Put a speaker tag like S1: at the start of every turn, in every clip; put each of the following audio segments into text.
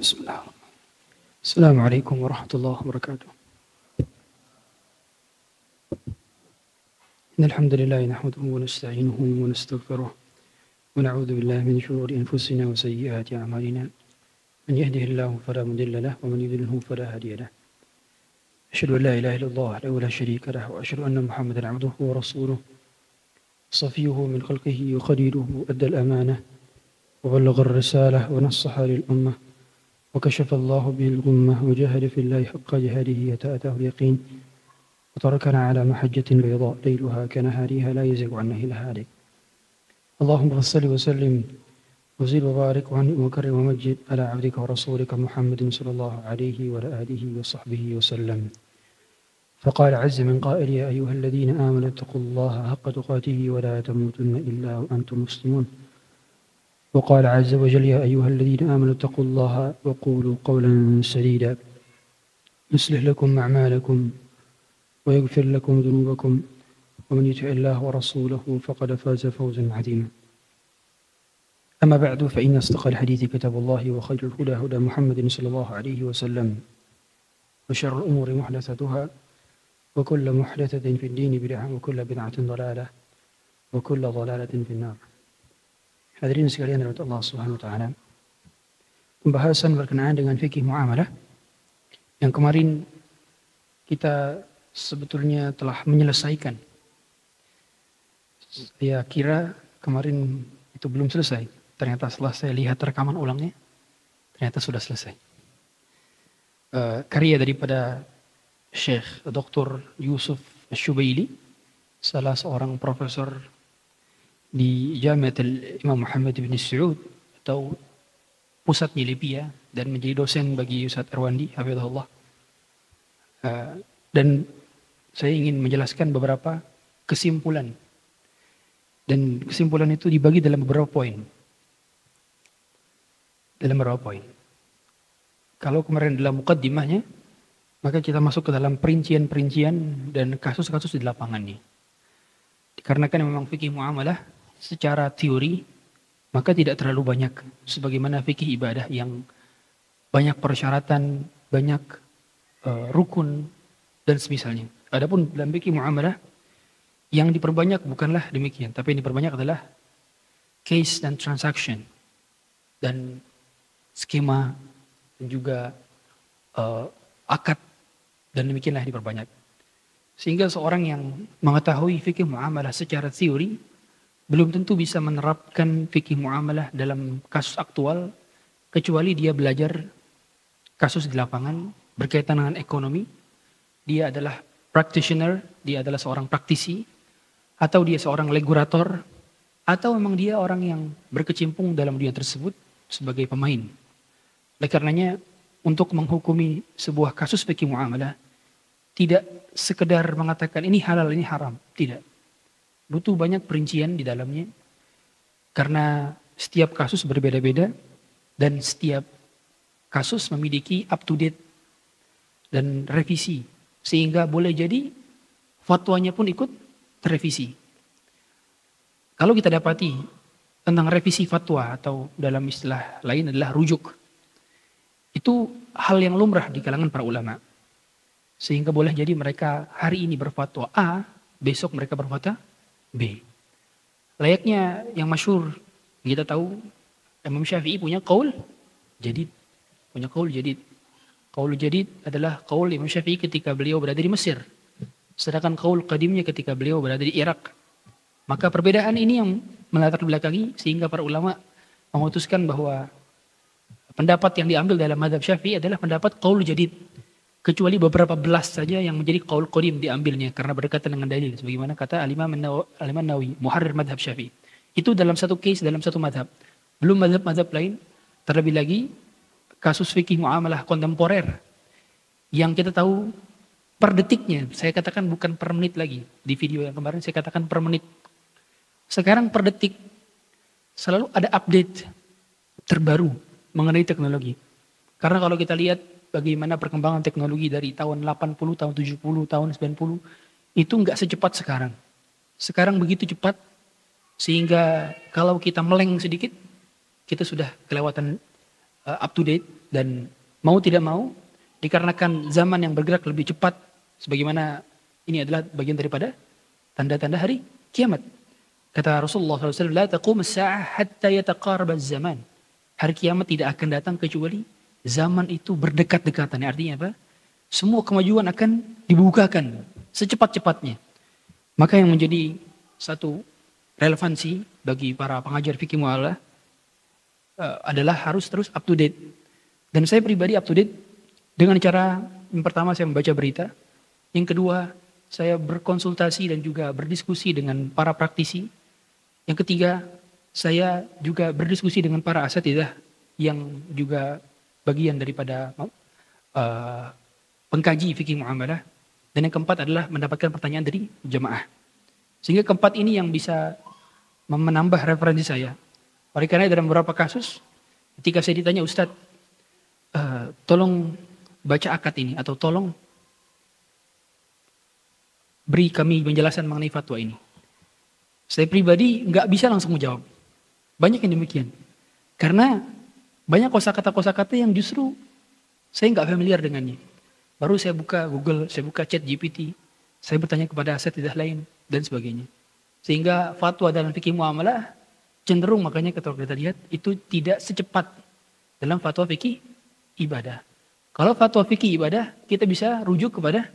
S1: بسم الله. السلام عليكم ورحمة الله وبركاته. إن الحمد لله نحمده ونستعينه ونستغفره ونعوذ بالله من شرور أنفسنا وسيئات أعمالنا. من يهده الله فلا مضل له ومن يضلله فلا هادي له. أشهد أن لا إله إلا الله وحده لا شريك له وأشهد أن محمدا عبده ورسوله صفيه من خلقه وخليله أدى الأمانة وبلغ الرسالة ونصح للأمة وكشف الله به الغمة وجاهد في الله حق جهاده حتى أتاه اليقين وتركنا على محجة بيضاء ليلها كنهارها لا يزيغ عنه إلا هالك. اللهم صل وسلم وزد وبارك وعنهم وكرم ومجد على عبدك ورسولك محمد صلى الله عليه وعلى آله وصحبه وسلم. فقال عز من قائل: يا أيها الذين آمنوا اتقوا الله حق تقاته ولا تموتن إلا وأنتم مسلمون. وقال عز وجل: يا أيها الذين آمنوا اتقوا الله وقولوا قولا سديدا يصلح لكم أعمالكم ويغفر لكم ذنوبكم ومن يطع الله ورسوله فقد فاز فوزا عظيما. أما بعد فإن أصدق الحديث كتاب الله وخير الهدى هدى محمد صلى الله عليه وسلم وشر الأمور محدثاتها وكل محدثة في الدين بدعة وكل بدعة ضلالة وكل ضلالة في النار. Hadirin sekalian dari Allah Subhanahu wa taala. Pembahasan berkenaan dengan fikih muamalah yang kemarin kita sebetulnya telah menyelesaikan. Saya kira kemarin itu belum selesai. Ternyata setelah saya lihat rekaman ulangnya, ternyata sudah selesai. Karya daripada Syekh Dr. Yusuf Syubaili, salah seorang profesor di Jamiat Imam Muhammad bin Saud atau pusatnya Libya dan menjadi dosen bagi Ustaz Erwandi hafizahullah. Dan saya ingin menjelaskan beberapa kesimpulan. Dan kesimpulan itu dibagi dalam beberapa poin. Kalau kemarin dalam muqaddimahnya, maka kita masuk ke dalam perincian-perincian dan kasus-kasus di lapangannya. Dikarenakan memang fikih muamalah secara teori maka tidak terlalu banyak sebagaimana fikih ibadah yang banyak persyaratan, banyak rukun dan semisalnya. Adapun dalam fikih muamalah yang diperbanyak bukanlah demikian, tapi yang diperbanyak adalah case dan transaction dan skema dan juga akad, dan demikianlah diperbanyak. Sehingga seorang yang mengetahui fikih muamalah secara teori belum tentu bisa menerapkan fikih muamalah dalam kasus aktual kecuali dia belajar kasus di lapangan berkaitan dengan ekonomi. Dia adalah practitioner, dia adalah seorang praktisi, atau dia seorang regulator, atau memang dia orang yang berkecimpung dalam dunia tersebut sebagai pemain. Oleh karenanya untuk menghukumi sebuah kasus fikih muamalah tidak sekedar mengatakan ini halal, ini haram, tidak. Butuh banyak perincian di dalamnya karena setiap kasus berbeda-beda dan setiap kasus memiliki up to date dan revisi sehingga boleh jadi fatwanya pun ikut terrevisi. Kalau kita dapati tentang revisi fatwa atau dalam istilah lain adalah rujuk, itu hal yang lumrah di kalangan para ulama. Sehingga boleh jadi mereka hari ini berfatwa A, besok mereka berfatwa B. Layaknya yang masyhur kita tahu Imam Syafi'i punya qaul jadid. Qaul jadid adalah qaul Imam Syafi'i ketika beliau berada di Mesir. Sedangkan qaul qadimnya ketika beliau berada di Irak. Maka perbedaan ini yang melatar belakangi sehingga para ulama memutuskan bahwa pendapat yang diambil dalam mazhab Syafi'i adalah pendapat qaul jadid. Kecuali beberapa belas saja yang menjadi qaul qadim diambilnya karena berdekatan dengan dalil. Sebagaimana kata Al-Imam Nawawi, muharrir madhab Syafi'i. Itu dalam satu case, dalam satu madhab. Belum madhab-madhab lain. Terlebih lagi kasus fikih muamalah kontemporer. Yang kita tahu per detiknya. Saya katakan bukan per menit lagi. Di video yang kemarin saya katakan per menit. Sekarang per detik selalu ada update terbaru mengenai teknologi. Karena kalau kita lihat bagaimana perkembangan teknologi dari tahun 80, tahun 70, tahun 90, itu enggak secepat sekarang. Sekarang begitu cepat, sehingga kalau kita meleng sedikit, kita sudah kelewatan up to date Dan mau tidak mau, dikarenakan zaman yang bergerak lebih cepat, sebagaimana ini adalah bagian daripada tanda-tanda hari kiamat. Kata Rasulullah SAW, la taqum as-sa'ah hatta yataqarab az-zaman. Hari kiamat tidak akan datang kecuali zaman itu berdekat-dekatan. Artinya apa? Semua kemajuan akan dibukakan secepat-cepatnya. Maka yang menjadi satu relevansi bagi para pengajar fikih muamalah adalah harus terus up to date. Dan saya pribadi up to date dengan cara yang pertama saya membaca berita, yang kedua saya berkonsultasi dan juga berdiskusi dengan para praktisi, yang ketiga saya juga berdiskusi dengan para asatidzah yang juga bagian daripada pengkaji fikih muamalah, dan yang keempat adalah mendapatkan pertanyaan dari jemaah. Sehingga keempat ini yang bisa menambah referensi saya. Oleh karena dalam beberapa kasus ketika saya ditanya, Ustadz, tolong baca akad ini atau tolong beri kami penjelasan mengenai fatwa ini, saya pribadi nggak bisa langsung menjawab. Banyak yang demikian. Karena banyak kosakata-kosakata yang justru saya nggak familiar dengannya. Baru saya buka Google, saya buka chat GPT, saya bertanya kepada asatidzah lain dan sebagainya. Sehingga fatwa dalam fikih muamalah cenderung, makanya kalau kita lihat itu tidak secepat dalam fatwa fikih ibadah. Kalau fatwa fikih ibadah kita bisa rujuk kepada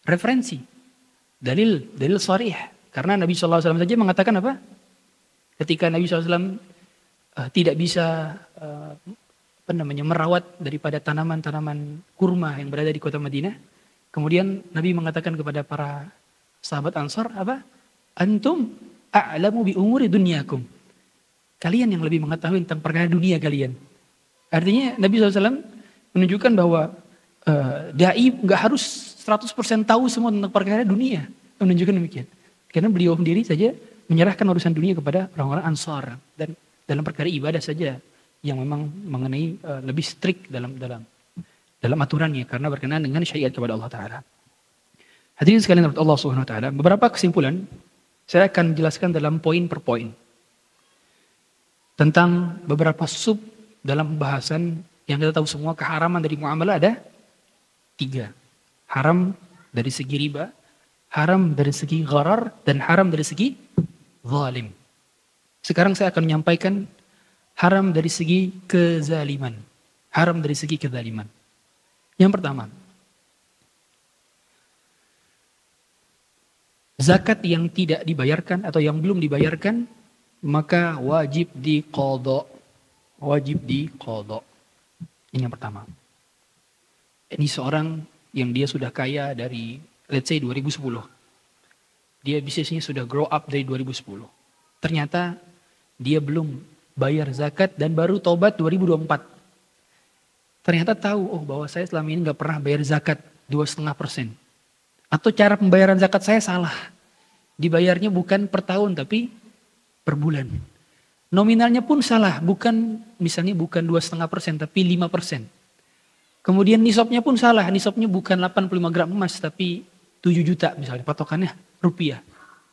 S1: referensi, dalil sharih. Karena Nabi SAW saja mengatakan apa? Ketika Nabi SAW tidak bisa merawat daripada tanaman-tanaman kurma yang berada di kota Madinah, kemudian Nabi mengatakan kepada para sahabat Ansar apa? Antum a'lamu bi umuri dunyakum. Kalian yang lebih mengetahui tentang perkara dunia kalian. Artinya Nabi SAW menunjukkan bahwa dai nggak harus 100% tahu semua tentang perkara dunia. Menunjukkan demikian. Karena beliau sendiri saja menyerahkan urusan dunia kepada orang-orang Ansar, dan dalam perkara ibadah saja yang memang mengenai lebih strict dalam aturannya karena berkenaan dengan syariat kepada Allah Taala. Hadirin sekalian rahmat Allah Subhanahu wa taala, beberapa kesimpulan saya akan jelaskan dalam poin per poin tentang beberapa sub dalam pembahasan yang kita tahu semua. Keharaman dari muamalah ada 3. Haram dari segi riba, haram dari segi gharar, dan haram dari segi zalim. Sekarang saya akan menyampaikan haram dari segi kezaliman. Haram dari segi kezaliman. Yang pertama, zakat yang tidak dibayarkan atau yang belum dibayarkan maka wajib diqadha. Wajib diqadha. Ini yang pertama. Ini seorang yang dia sudah kaya dari let's say 2010. Dia bisnisnya sudah grow up dari 2010. Ternyata dia belum bayar zakat dan baru tobat 2024. Ternyata tahu, oh bahwa saya selama ini gak pernah bayar zakat 2,5%. Atau cara pembayaran zakat saya salah. Dibayarnya bukan per tahun tapi per bulan. Nominalnya pun salah, misalnya bukan 2,5% tapi 5%. Kemudian nisabnya pun salah, nisabnya bukan 85 gram emas tapi 7 juta misalnya, patokannya rupiah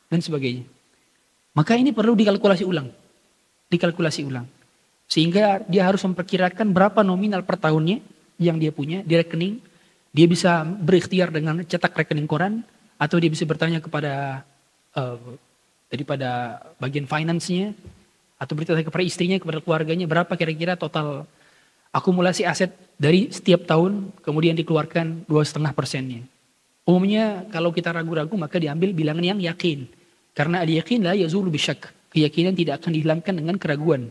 S1: dan sebagainya. Maka ini perlu dikalkulasi ulang. Sehingga dia harus memperkirakan berapa nominal per tahunnya yang dia punya di rekening. Dia bisa berikhtiar dengan cetak rekening koran, atau dia bisa bertanya kepada daripada bagian finance-nya, atau bertanya kepada istrinya, kepada keluarganya, berapa kira-kira total akumulasi aset dari setiap tahun, kemudian dikeluarkan 2,5%-nya. Umumnya kalau kita ragu-ragu maka diambil bilangan yang yakin. Karena al-yakin la yazulu bisyak. Keyakinan tidak akan dihilangkan dengan keraguan.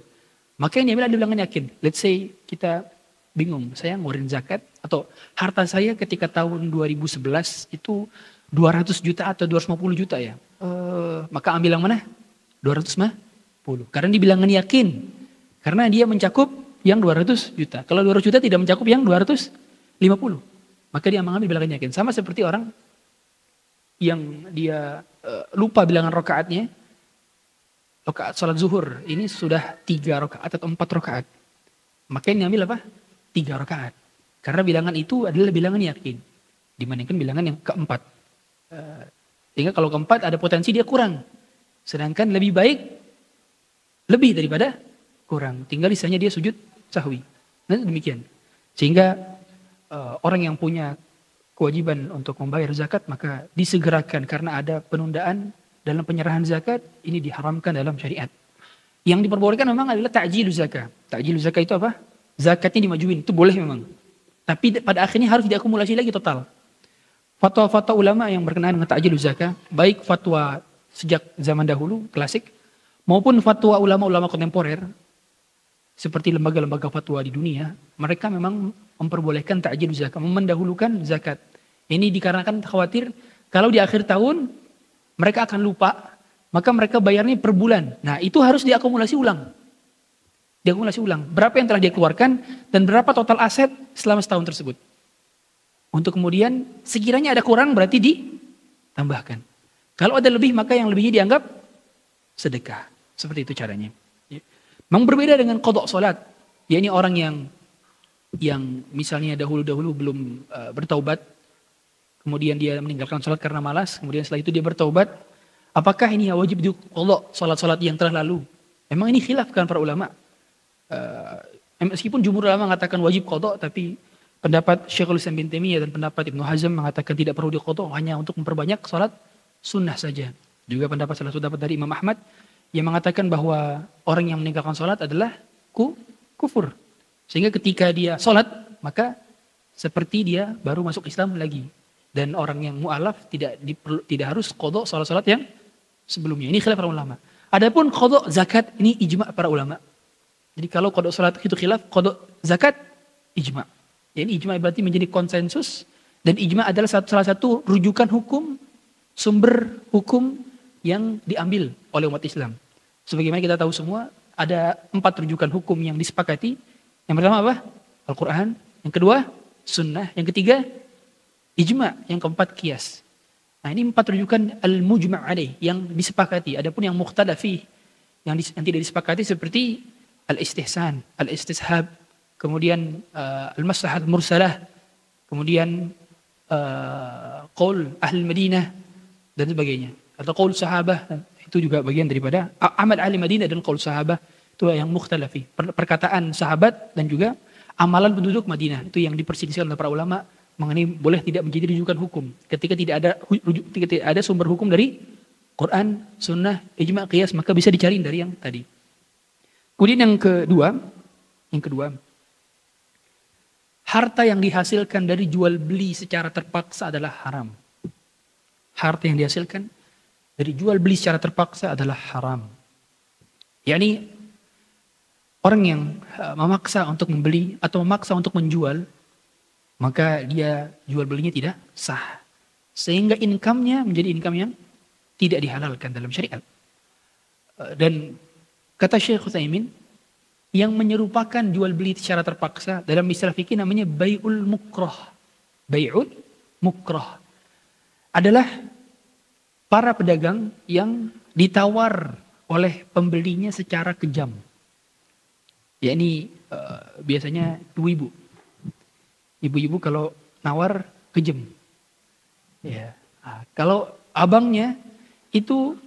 S1: Maka yang diambil adalah bilangan yakin. Let's say kita bingung, saya ngeluarin zakat, atau harta saya ketika tahun 2011 itu 200 juta atau 250 juta ya. Maka ambil yang mana? 250. Karena dibilangan yakin. Karena dia mencakup yang 200 juta. Kalau 200 juta tidak mencakup yang 250. Maka dia mengambil bilangan yakin. Sama seperti orang yang dia lupa bilangan rakaatnya. Rakaat salat zuhur ini sudah 3 rakaat atau 4 rakaat. Maka yang diambil apa? 3 rakaat. Karena bilangan itu adalah bilangan yakin. Dibandingkan bilangan yang keempat. Sehingga kalau keempat ada potensi dia kurang. Sedangkan lebih baik lebih daripada kurang. Tinggal misalnya dia sujud sahwi. Nah, demikian. Sehingga orang yang punya kewajiban untuk membayar zakat maka disegerakan karena ada penundaan dalam penyerahan zakat, ini diharamkan dalam syariat. Yang diperbolehkan memang adalah ta'jiluz zakat. Ta'jiluz zakat itu apa? Zakatnya dimajuin, itu boleh memang. Tapi pada akhirnya harus diakumulasi lagi total. Fatwa-fatwa ulama yang berkenaan dengan ta'jiluz zakat, baik fatwa sejak zaman dahulu, klasik, maupun fatwa ulama-ulama kontemporer, seperti lembaga-lembaga fatwa di dunia, mereka memang memperbolehkan ta'jiluz zakat, mendahulukan zakat. Ini dikarenakan khawatir kalau di akhir tahun mereka akan lupa, maka mereka bayarnya per bulan. Nah, itu harus diakumulasi ulang. Diakumulasi ulang. Berapa yang telah dia keluarkan dan berapa total aset selama setahun tersebut. Untuk kemudian sekiranya ada kurang berarti ditambahkan. Kalau ada lebih maka yang lebihnya dianggap sedekah. Seperti itu caranya. Memang berbeda dengan qadha salat. Yakni orang yang misalnya dahulu-dahulu belum bertaubat, kemudian dia meninggalkan salat karena malas, kemudian setelah itu dia bertaubat, apakah ini wajib diqadha salat-salat yang telah lalu? Memang ini khilaf kan para ulama. Meskipun jumhur ulama mengatakan wajib qadha, tapi pendapat Syekhul Islam bin Taimiyah dan pendapat Ibnu Hazm mengatakan tidak perlu diqadha, hanya untuk memperbanyak salat sunnah saja. Juga pendapat salah satu pendapat dari Imam Ahmad yang mengatakan bahwa orang yang meninggalkan salat adalah kufur. Sehingga ketika dia salat maka seperti dia baru masuk Islam lagi. Dan orang yang mu'alaf tidak harus qadha salat-salat yang sebelumnya. Ini khilaf para ulama. Adapun qadha zakat ini ijma' para ulama. Jadi kalau qadha salat itu khilaf, qadha zakat ijma'. Ya, ini ijma' berarti menjadi konsensus dan ijma' adalah salah satu rujukan hukum, sumber hukum yang diambil oleh umat Islam. Sebagaimana kita tahu semua, ada 4 rujukan hukum yang disepakati. Yang pertama apa? Al-Quran. Yang kedua, sunnah. Yang ketiga, ijma'. Yang keempat, qiyas. Nah, ini 4 rujukan al-mujma' alaih yang disepakati. Adapun yang mukhtalafi, yang tidak disepakati seperti al-istihsan, al-istishab, kemudian al-maslahat mursalah, kemudian qaul ahli Madinah dan sebagainya. Atau qaul sahabah, itu juga bagian daripada amal ahli Madinah dan qaul sahabah, itu yang mukhtalafi. Perkataan sahabat dan juga amalan penduduk Madinah, itu yang diperselisihkan oleh para ulama mengenai boleh tidak menjadi rujukan hukum ketika tidak ada sumber hukum dari Quran, sunnah, ijma', qiyas, maka bisa dicari dari yang tadi. Kemudian yang kedua, harta yang dihasilkan dari jual beli secara terpaksa adalah haram. Harta yang dihasilkan dari jual beli secara terpaksa adalah haram. Yakni orang yang memaksa untuk membeli atau memaksa untuk menjual, maka dia jual belinya tidak sah. Sehingga income-nya menjadi income yang tidak dihalalkan dalam syariat. Dan kata Syekh Utsaimin, yang menyerupakan jual beli secara terpaksa dalam istilah fikih namanya bai'ul mukrah. Bai'ul mukrah adalah para pedagang yang ditawar oleh pembelinya secara kejam. Yakni biasanya ibu-ibu. Ibu-ibu kalau nawar kejam. Ya. Nah, kalau abangnya itu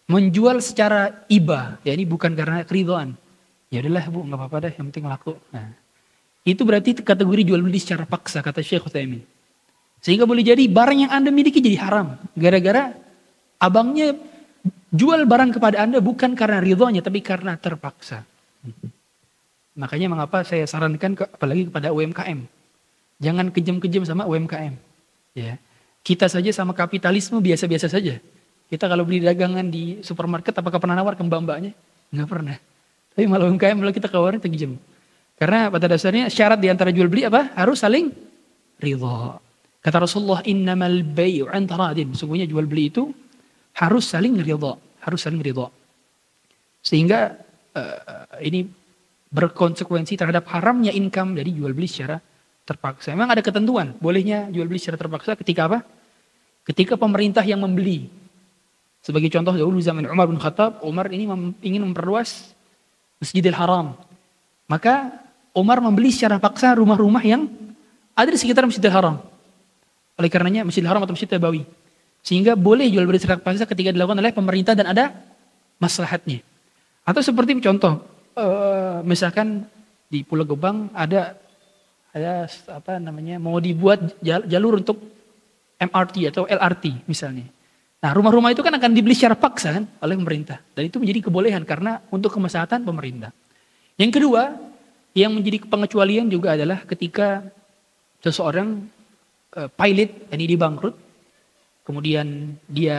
S1: menjual secara iba, ya ini bukan karena keridhaan. Ya udahlah Bu, nggak apa-apa dah, yang penting laku. Nah, itu berarti kategori jual beli secara paksa kata Syekh Utsaimin. Sehingga boleh jadi barang yang Anda miliki jadi haram gara-gara abangnya jual barang kepada Anda bukan karena ridhonya tapi karena terpaksa. Makanya mengapa saya sarankan apalagi kepada UMKM. Jangan kejam-kejam sama UMKM. Ya. Kita saja sama kapitalisme biasa-biasa saja. Kita kalau beli dagangan di supermarket apakah pernah nawar ke mbak-mbaknya? Enggak pernah. Tapi malah UMKM kalau kita keluarin kejam. Karena pada dasarnya syarat di antara jual beli apa? Harus saling ridha. Kata Rasulullah, innamal bai'u 'an taradin. Sungguhnya jual beli itu harus saling ridha, harus saling ridha. Sehingga ini berkonsekuensi terhadap haramnya income dari jual beli secara terpaksa. Memang ada ketentuan, bolehnya jual beli secara terpaksa ketika apa? Ketika pemerintah yang membeli. Sebagai contoh dahulu zaman Umar bin Khattab, Umar ini ingin memperluas Masjidil Haram. Maka Umar membeli secara paksa rumah-rumah yang ada di sekitar Masjidil Haram. Oleh karenanya Masjidil Haram atau Masjid Nabawi. Sehingga boleh jual beli secara paksa ketika dilakukan oleh pemerintah dan ada maslahatnya. Atau seperti contoh, misalkan di Pulau Gebang ada apa namanya, mau dibuat jalur untuk MRT atau LRT misalnya. Nah, rumah-rumah itu kan akan dibeli secara paksa kan oleh pemerintah. Dan itu menjadi kebolehan karena untuk kemaslahatan pemerintah. Yang kedua, yang menjadi pengecualian juga adalah ketika seseorang pilot ini dia bangkrut, kemudian dia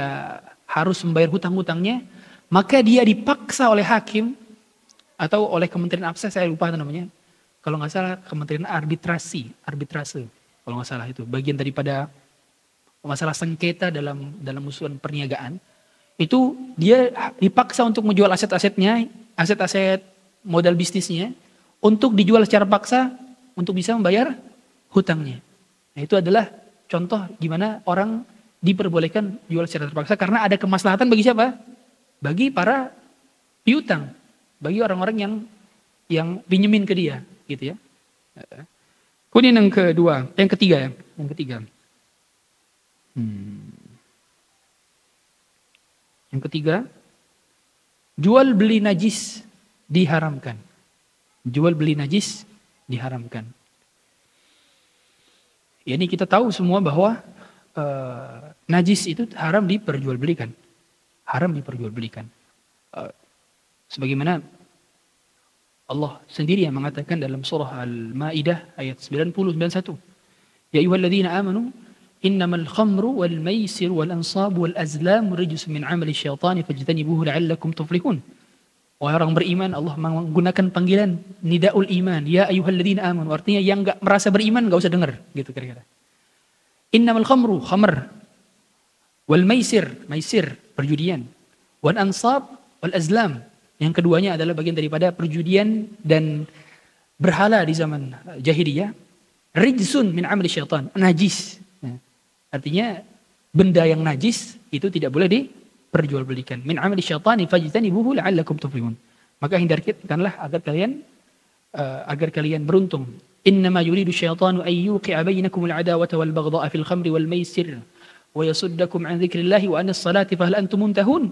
S1: harus membayar hutang-hutangnya, maka dia dipaksa oleh hakim atau oleh Kementerian Akses, saya lupa namanya. Kalau nggak salah Kementerian arbitrase, kalau nggak salah itu bagian daripada masalah sengketa dalam usulan perniagaan. Itu dia dipaksa untuk menjual aset-asetnya, aset-aset modal bisnisnya, untuk dijual secara paksa untuk bisa membayar hutangnya. Nah, itu adalah contoh gimana orang diperbolehkan jual secara terpaksa karena ada kemaslahatan bagi siapa? Bagi para piutang, bagi orang-orang yang pinjemin ke dia, gitu ya. Kemudian yang ketiga. Yang ketiga, jual beli najis diharamkan. Jual beli najis diharamkan. Ya, ini kita tahu semua bahwa najis itu haram diperjualbelikan. Haram diperjualbelikan. Sebagaimana Allah sendiri yang mengatakan dalam surah Al-Maidah ayat 90-91. Ya ayyuhalladzina amanu innamal khamru wal maisir wal ansab wal azlam rijsun min 'amali syaitani fajtanibuhu la'allakum tuflihun. Wahai orang beriman, Allah menggunakan panggilan nidaul iman, ya ayyuhalladzina amanu, artinya yang enggak merasa beriman enggak usah dengar, gitu kira-kira. Innamal khamru, khamr, wal maisir, perjudian, wal ansab, wal azlam, yang keduanya adalah bagian daripada perjudian dan berhala di zaman jahiliyah. Rijsun min amali syaitan, najis. Artinya benda yang najis itu tidak boleh diperjualbelikan. Min amali syaitani fajtanibuhu la'allakum tuflihun. Maka hindarkanlah agar kalian beruntung. Innama yuridu syaitanu an yuqi'a bainakumul adawata wal baghdha'a fil khamri wal maisir wa yasuddakum an dzikrillahi wa anis salati fahal antum muntahun.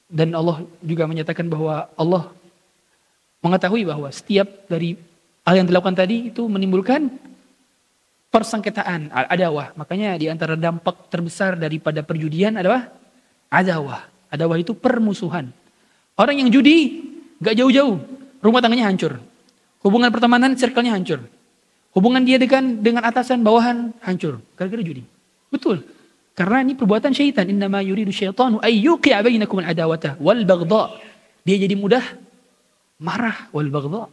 S1: Dan Allah juga menyatakan bahwa Allah mengetahui bahwa setiap dari hal yang dilakukan tadi itu menimbulkan persengketaan, adawah. Makanya di antara dampak terbesar daripada perjudian adalah adawah. Adawah itu permusuhan. Orang yang judi gak jauh-jauh, rumah tangganya hancur. Hubungan pertemanan circle-nya hancur. Hubungan dia dengan atasan bawahan hancur gara-gara judi. Betul. Karena ini perbuatan syaitan. Innama yuridu syaitanu ay yuqi'a bainakum al-adawata wal baghdha. Dia jadi mudah marah wal baghdha.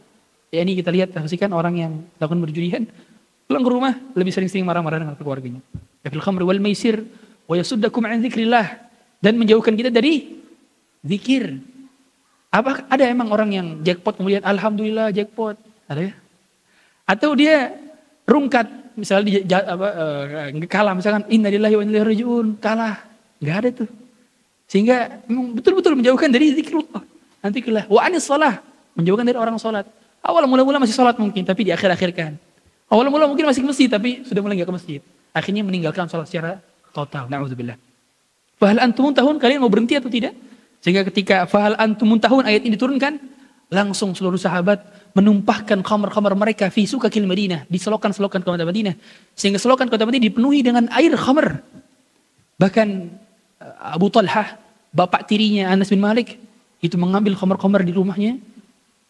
S1: Ya, ini kita lihat, saksikan orang yang melakukan perjudian pulang ke rumah lebih sering-sering marah-marah dengan keluarganya. Fil khamri wal maisir wa yasuddakum an dzikrillah, dan menjauhkan kita dari zikir. Apa ada emang orang yang jackpot kemudian alhamdulillah jackpot? Ada ya? Atau dia rungkat misalnya kalah, misalkan innalillahi wa inna ilaihi raji'un, kalah. Enggak ada tuh. Sehingga betul-betul menjauhkan dari zikrullah. Nanti kelah wa anis shalah, menjauhkan dari orang salat. Awal mula-mula masih salat mungkin, tapi di akhir-akhirkan. Awal mula mungkin masih ke masjid, tapi sudah mulai enggak ke masjid. Akhirnya meninggalkan salat secara total. Na'udzubillah. Fahal antum muntahun, kalian mau berhenti atau tidak? Sehingga ketika fahal antum muntahun ayat ini diturunkan, langsung seluruh sahabat menumpahkan khamar-khamar mereka fi sukakil Madinah, di selokan-selokan kota Madinah, sehingga selokan kota Madinah dipenuhi dengan air khamar. Bahkan Abu Talhah, bapak tirinya Anas bin Malik, itu mengambil khamar-khamar di rumahnya,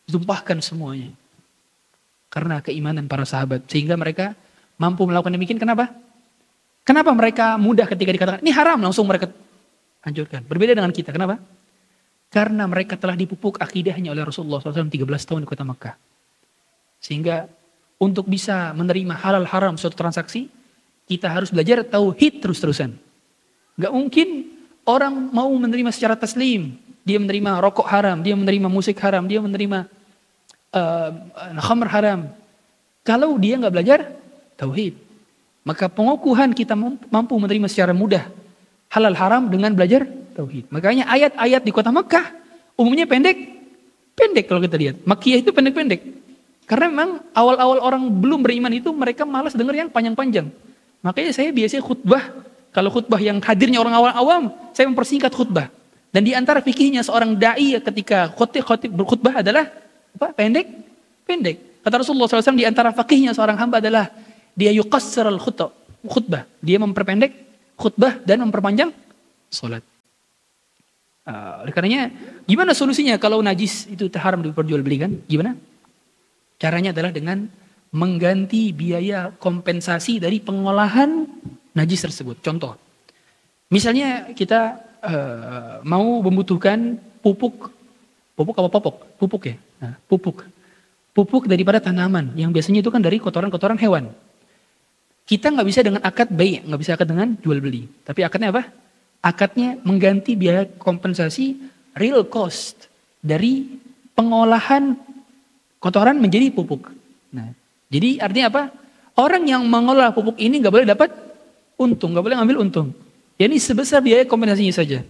S1: ditumpahkan semuanya. Karena keimanan para sahabat, sehingga mereka mampu melakukan demikian. Kenapa? Kenapa mereka mudah ketika dikatakan ini haram, langsung mereka hancurkan. Berbeda dengan kita. Kenapa? Karena mereka telah dipupuk akidahnya oleh Rasulullah SAW 13 tahun di kota Makkah. Sehingga untuk bisa menerima halal haram suatu transaksi, kita harus belajar tauhid terus-terusan. Gak mungkin orang mau menerima secara taslim. Dia menerima rokok haram, dia menerima musik haram, dia menerima khamr haram. Kalau dia gak belajar tauhid, maka pengukuhan kita mampu menerima secara mudah halal haram dengan belajar tauhid. Makanya ayat-ayat di kota Makkah umumnya pendek kalau kita lihat. Makkiyah itu pendek-pendek. Karena memang awal-awal orang belum beriman itu mereka malas dengar yang panjang-panjang. Makanya saya biasanya khutbah, kalau khutbah yang hadirnya orang awam, saya mempersingkat khutbah. Dan di antara fikihnya seorang dai ketika khotib berkhutbah adalah apa? Pendek. Kata Rasulullah SAW, di antara fakihnya seorang hamba adalah dia yuqassir khutbah. Dia memperpendek khutbah dan memperpanjang salat. Oleh karenanya, gimana solusinya kalau najis itu haram diperjualbelikan? Gimana? Caranya adalah dengan mengganti biaya kompensasi dari pengolahan najis tersebut. Contoh, misalnya kita mau membutuhkan pupuk apa pupuk ya? Nah, pupuk daripada tanaman yang biasanya itu kan dari kotoran-kotoran hewan. Kita nggak bisa dengan akad bai', nggak bisa akad dengan jual beli. Tapi akadnya apa? Akadnya mengganti biaya kompensasi real cost dari pengolahan kotoran menjadi pupuk. Nah, jadi artinya apa? Orang yang mengolah pupuk ini nggak boleh dapat untung, nggak boleh ngambil untung. Jadi sebesar biaya kompensasinya saja.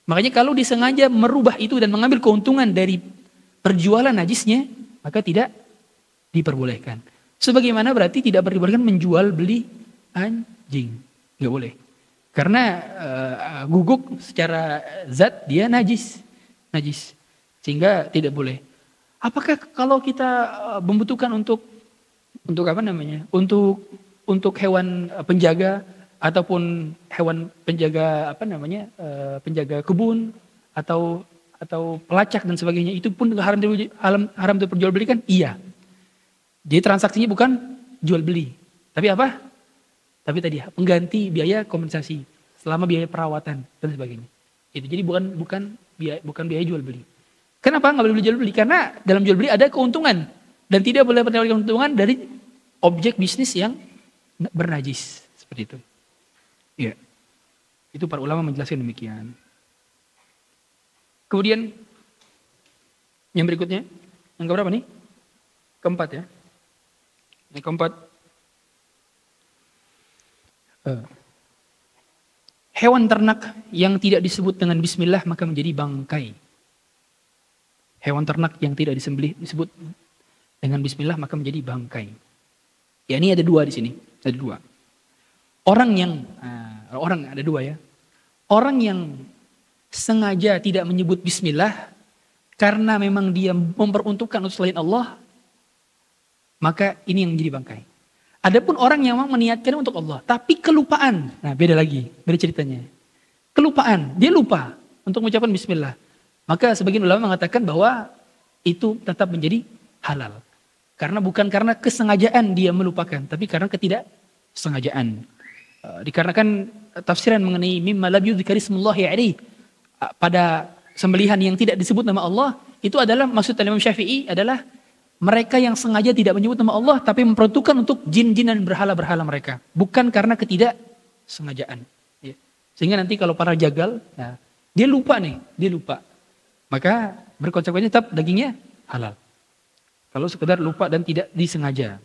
S1: Makanya kalau disengaja merubah itu dan mengambil keuntungan dari perjualan najisnya, maka tidak diperbolehkan. Sebagaimana berarti tidak diperbolehkan menjual beli anjing. Nggak boleh. Karena guguk secara zat dia najis. Sehingga tidak boleh. Apakah kalau kita membutuhkan untuk apa namanya? Untuk hewan penjaga ataupun hewan penjaga apa namanya? Penjaga kebun atau pelacak dan sebagainya, itu pun haram diperjualbelikan? Iya. Jadi transaksinya bukan jual beli. Tapi apa? Tapi tadi pengganti biaya kompensasi selama biaya perawatan dan sebagainya. Itu jadi bukan biaya jual beli. Kenapa nggak boleh jual beli? Karena dalam jual beli ada keuntungan dan tidak boleh mendapatkan keuntungan dari objek bisnis yang bernajis seperti itu. Iya. Itu para ulama menjelaskan demikian. Kemudian yang berikutnya, yang keberapa nih? Keempat ya. Yang keempat, hewan ternak yang tidak disebut dengan bismillah maka menjadi bangkai. Hewan ternak yang tidak disebut dengan bismillah maka menjadi bangkai. Ya, ini ada dua di sini, ada dua. Orang ada dua ya. Orang yang sengaja tidak menyebut bismillah karena memang dia memperuntukkan untuk selain Allah, maka ini yang menjadi bangkai. Adapun orang yang memang meniatkan untuk Allah, tapi kelupaan. Nah, beda lagi, beda ceritanya. Kelupaan, dia lupa untuk mengucapkan bismillah. Maka sebagian ulama mengatakan bahwa itu tetap menjadi halal. Karena bukan karena kesengajaan dia melupakan, tapi karena ketidaksengajaan. Dikarenakan tafsiran mengenai mimma lam yudhkar ismullahi alaihi, pada sembelihan yang tidak disebut nama Allah, itu adalah maksud Imam Syafi'i adalah mereka yang sengaja tidak menyebut nama Allah tapi memperuntukkan untuk jin-jin dan berhala-berhala mereka. Bukan karena ketidaksengajaan. Ya. Sehingga nanti kalau para jagal, nah, dia lupa. Maka berkonsekuensi tetap dagingnya halal. Kalau sekedar lupa dan tidak disengaja.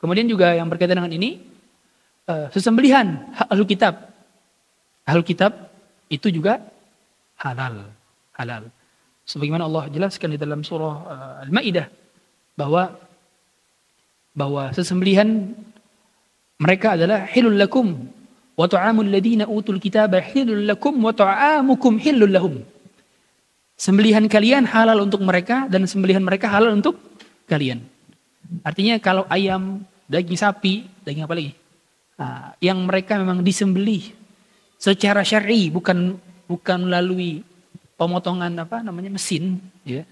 S1: Kemudian juga yang berkaitan dengan ini, sesembelihan ahlul kitab. Ahlul kitab itu juga halal. Sebagaimana Allah jelaskan di dalam surah Al-Maidah bahwa sesembelihan mereka adalah hilul lakum wa ta'amul ladina utul kitaba hilul lakum wa ta'amukum hilul lahum. Sembelihan kalian halal untuk mereka dan sembelihan mereka halal untuk kalian. Artinya kalau ayam, daging sapi, daging apa lagi? Nah, yang mereka memang disembelih secara syar'i, bukan melalui pemotongan mesin, ya.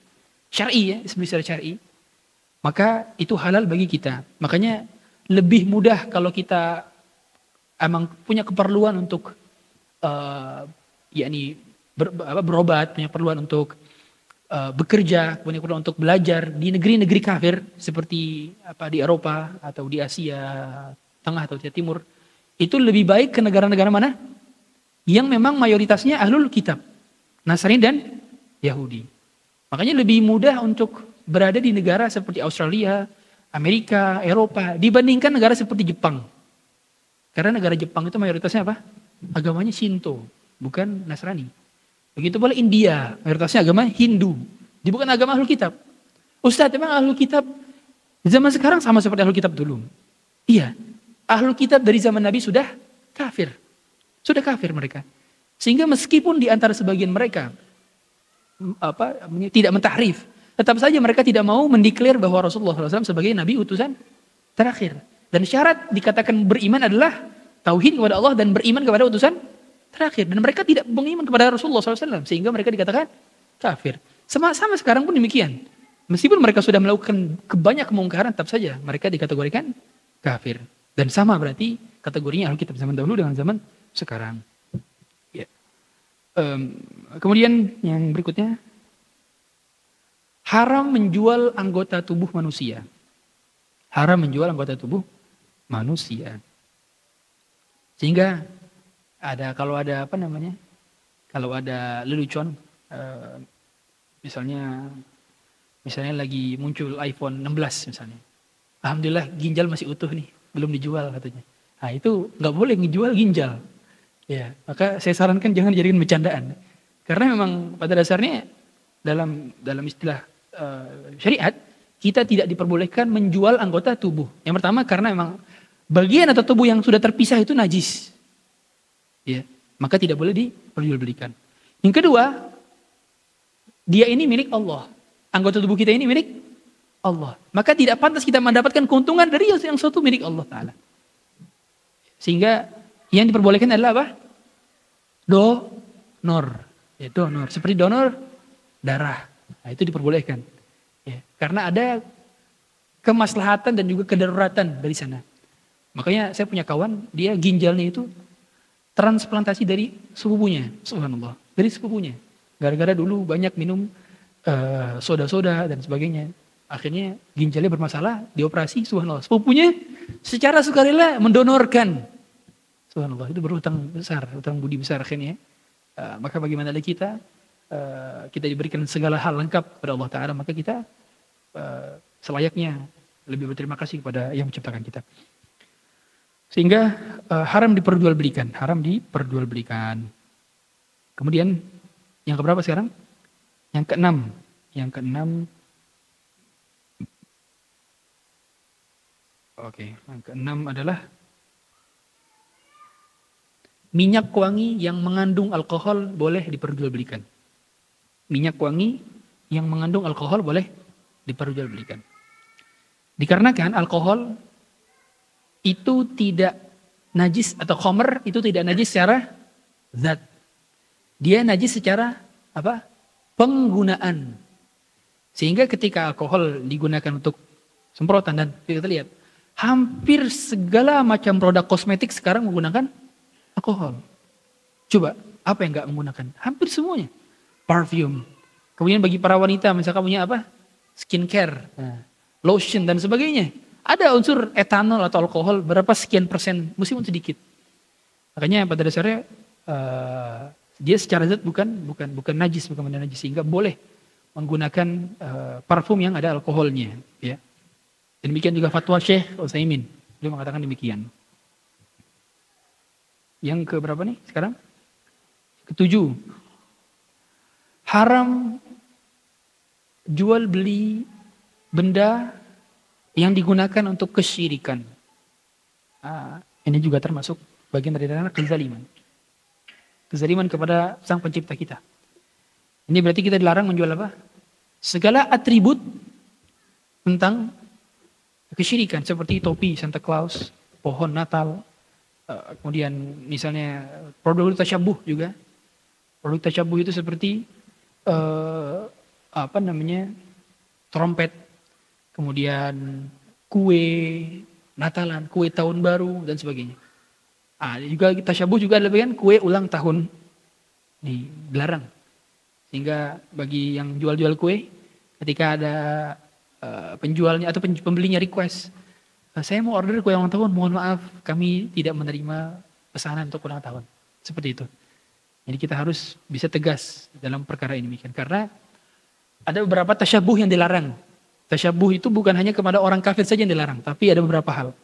S1: Syar'i ya, disembelih secara syar'i. Maka itu halal bagi kita. Makanya lebih mudah kalau kita emang punya keperluan untuk berobat, punya keperluan untuk bekerja, punya keperluan untuk belajar di negeri-negeri kafir seperti di Eropa atau di Asia Tengah atau Asia Timur, itu lebih baik ke negara-negara mana? Yang memang mayoritasnya ahlul kitab, Nasrani dan Yahudi. Makanya lebih mudah untuk berada di negara seperti Australia, Amerika, Eropa dibandingkan negara seperti Jepang. Karena negara Jepang itu mayoritasnya apa? Agamanya Shinto, bukan Nasrani. Begitu pula India, mayoritasnya agama Hindu. Dia bukan agama ahlul kitab. Ustaz, memang ahlul kitab zaman sekarang sama seperti ahlul kitab dulu? Iya. Ahlul kitab dari zaman Nabi sudah kafir. Sudah kafir mereka. Sehingga meskipun di antara sebagian mereka tidak mentahrif, tetap saja mereka tidak mau mendeklar bahwa Rasulullah SAW sebagai Nabi utusan terakhir. Dan syarat dikatakan beriman adalah tauhid kepada Allah dan beriman kepada utusan terakhir. Dan mereka tidak beriman kepada Rasulullah SAW. Sehingga mereka dikatakan kafir. Sama sekarang pun demikian. Meskipun mereka sudah melakukan banyak kemungkaran, tetap saja mereka dikategorikan kafir. Dan sama berarti kategorinya Alkitab zaman dahulu dengan zaman sekarang. Ya. Kemudian yang berikutnya, haram menjual anggota tubuh manusia. Haram menjual anggota tubuh manusia. Sehingga kalau ada lelucon, misalnya lagi muncul iPhone 16 misalnya. Alhamdulillah ginjal masih utuh nih, belum dijual katanya. Nah itu nggak boleh ngejual ginjal. Ya, maka saya sarankan jangan dijadikan bercandaan. Karena memang pada dasarnya dalam istilah syariat, kita tidak diperbolehkan menjual anggota tubuh. Yang pertama karena memang bagian atau tubuh yang sudah terpisah itu najis. Ya, maka tidak boleh diperjualbelikan. Yang kedua, dia ini milik Allah. Anggota tubuh kita ini milik Allah. Maka tidak pantas kita mendapatkan keuntungan dari yang suatu milik Allah Ta'ala. Sehingga yang diperbolehkan adalah apa? Donor. Ya, donor. Seperti donor darah. Nah, itu diperbolehkan. Ya, karena ada kemaslahatan dan juga kedaruratan dari sana. Makanya saya punya kawan, dia ginjalnya itu transplantasi dari sepupunya. Subhanallah. Dari sepupunya. Gara-gara dulu banyak minum soda-soda dan sebagainya. Akhirnya ginjalnya bermasalah, dioperasi, subhanallah. Sepupunya secara sukarela mendonorkan. Subhanallah, itu berhutang besar, hutang budi besar akhirnya. Maka bagaimana lagi kita diberikan segala hal lengkap kepada Allah Ta'ala, maka kita selayaknya lebih berterima kasih kepada yang menciptakan kita. Sehingga haram diperjualbelikan. Kemudian yang keberapa sekarang? Yang keenam. Oke, yang keenam adalah minyak wangi yang mengandung alkohol boleh diperjualbelikan. Minyak wangi yang mengandung alkohol boleh diperjualbelikan. Dikarenakan alkohol itu tidak najis, atau khamr itu tidak najis secara zat. Dia najis secara apa? Penggunaan. Sehingga ketika alkohol digunakan untuk semprotan, dan kita lihat hampir segala macam produk kosmetik sekarang menggunakan alkohol. Coba, apa yang nggak menggunakan? Hampir semuanya. Parfum. Kemudian bagi para wanita, misalkan punya apa? Skincare, lotion dan sebagainya. Ada unsur etanol atau alkohol berapa sekian persen, meskipun sedikit. Makanya pada dasarnya dia secara zat bukan najis, bukan benda najis, sehingga boleh menggunakan parfum yang ada alkoholnya. Ya. Demikian juga fatwa Syekh Utsaimin, dia mengatakan demikian. Yang ke berapa nih sekarang? Ketujuh. Haram jual beli benda yang digunakan untuk kesyirikan. Ini juga termasuk bagian dari kezaliman. Kezaliman kepada Sang Pencipta kita. Ini berarti kita dilarang menjual apa? Segala atribut tentang kesyirikan, seperti topi Santa Claus, pohon Natal, kemudian misalnya produk tasyabuh juga. Produk tasyabuh itu seperti trompet, kemudian kue Natalan, kue tahun baru dan sebagainya. Juga tasyabuh juga adalah bagian kue ulang tahun. Dilarang. Sehingga bagi yang jual-jual kue, ketika ada penjualnya atau pembelinya request, saya mau order kue ulang tahun, mohon maaf kami tidak menerima pesanan untuk ulang tahun. Seperti itu. Jadi kita harus bisa tegas dalam perkara ini. Karena ada beberapa tasyabuh yang dilarang. Tasyabuh itu bukan hanya kepada orang kafir saja yang dilarang, tapi ada beberapa hal.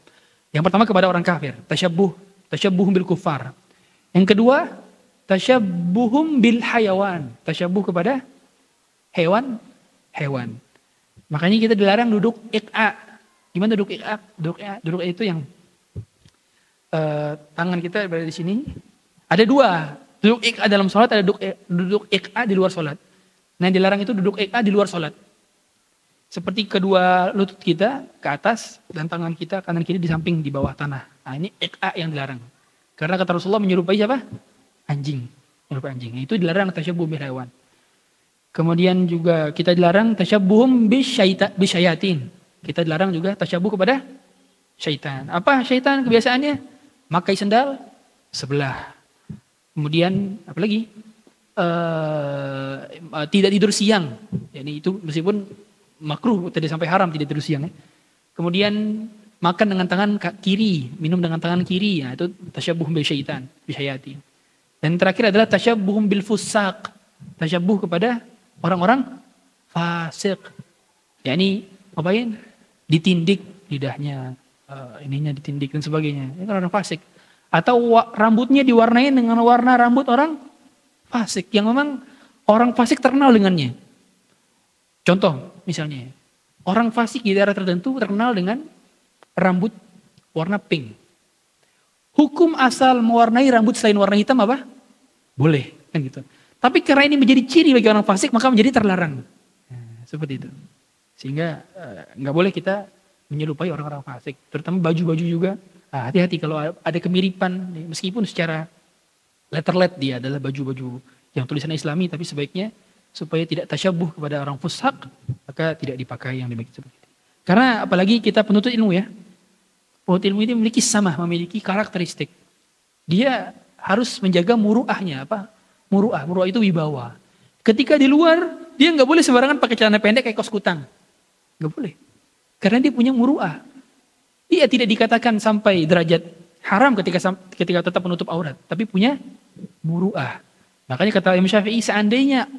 S1: Yang pertama kepada orang kafir, tasyabuh bil kufar. Yang kedua, tasyabuhum bil hayawan, tasyabuh kepada hewan. Makanya kita dilarang duduk iqa. Gimana duduk iqa? Duduk itu yang tangan kita berada di sini. Ada dua, duduk iqa dalam sholat, ada duduk iqa di luar sholat. Nah yang dilarang itu duduk iqa di luar sholat. Seperti kedua lutut kita ke atas dan tangan kita kanan kiri di samping di bawah tanah. Nah, ini iqa yang dilarang. Karena kata Rasulullah menyerupai siapa? Anjing. Menyerupai anjing. Itu dilarang tasyabbuh bil hewan. Kemudian juga kita dilarang tasyabbuhum bisyayatin. Kita dilarang juga tasyabbuh kepada syaitan. Apa syaitan kebiasaannya? Makai sendal sebelah. Kemudian apa lagi? Tidak tidur siang. Jadi itu meskipun makruh tidak sampai haram tidak tidur siang ya. Kemudian makan dengan tangan kiri, minum dengan tangan kiri. Nah, itu tasyabbuh bil syaitan, bisyayatin. Dan terakhir adalah tasyabbuh bil fusaq. Tasyabbuh kepada orang-orang fasik. Yani ngapain? Ditindik lidahnya, ininya ditindik dan sebagainya. Ini kan orang fasik. Atau rambutnya diwarnai dengan warna rambut orang fasik yang memang orang fasik terkenal dengannya. Contoh misalnya, orang fasik di daerah tertentu terkenal dengan rambut warna pink. Hukum asal mewarnai rambut selain warna hitam apa? Boleh, kan gitu. Tapi karena ini menjadi ciri bagi orang fasik maka menjadi terlarang. Nah, seperti itu. Sehingga nggak boleh kita menyerupai orang-orang fasik, terutama baju-baju juga. Nah, hati-hati kalau ada kemiripan, meskipun secara letterlet dia adalah baju-baju yang tulisannya Islami, tapi sebaiknya supaya tidak tasyabbuh kepada orang fusak, maka tidak dipakai yang demikian seperti itu. Karena apalagi kita penuntut ilmu ya, penuntut ilmu ini memiliki karakteristik. Dia harus menjaga muruahnya apa? Muruah itu wibawa. Ketika di luar, dia nggak boleh sembarangan pakai celana pendek kayak kos kutang, nggak boleh. Karena dia punya muruah. Dia tidak dikatakan sampai derajat haram ketika tetap menutup aurat, tapi punya muruah. Makanya kata Imam Syafi'i, seandainya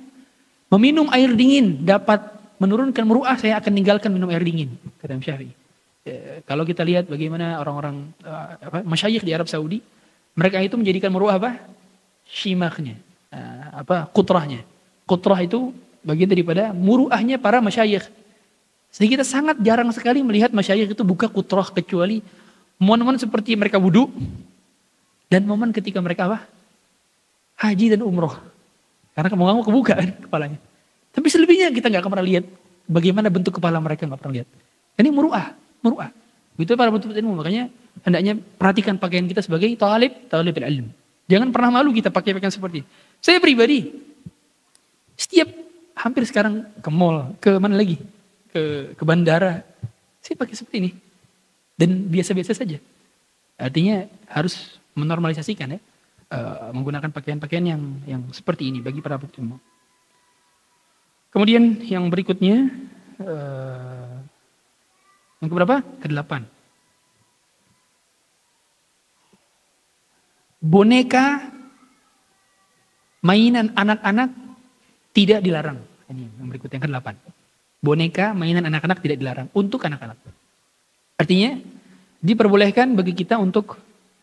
S1: meminum air dingin dapat menurunkan muruah, saya akan tinggalkan minum air dingin, kata Imam Syafi'i. Kalau kita lihat bagaimana orang-orang masyayikh di Arab Saudi, mereka itu menjadikan muruah apa? Shimakhnya, kutrahnya. Kutrah itu bagian daripada muruahnya para masyayikh. Sehingga kita sangat jarang sekali melihat masyayikh itu buka kutrah, kecuali momen-momen seperti mereka wudu dan momen ketika mereka apa? Haji dan umroh. Karena mau nggak kebuka kan kepalanya. Tapi selebihnya kita nggak pernah lihat bagaimana bentuk kepala mereka, nggak pernah lihat. Ini muruah. Itu para penuntut ilmu. Makanya hendaknya perhatikan pakaian kita sebagai talib ilmu. Jangan pernah malu kita pakai pakaian seperti ini. Saya pribadi setiap hampir sekarang ke mall, ke mana lagi? Ke bandara, saya pakai seperti ini dan biasa-biasa saja. Artinya harus menormalisasikan ya, menggunakan pakaian-pakaian yang seperti ini bagi para penuntut ilmu. Kemudian yang berikutnya, yang keberapa? Ke-8. Boneka mainan anak-anak tidak dilarang. Ini yang berikutnya yang ke-8. Boneka mainan anak-anak tidak dilarang untuk anak-anak. Artinya diperbolehkan bagi kita untuk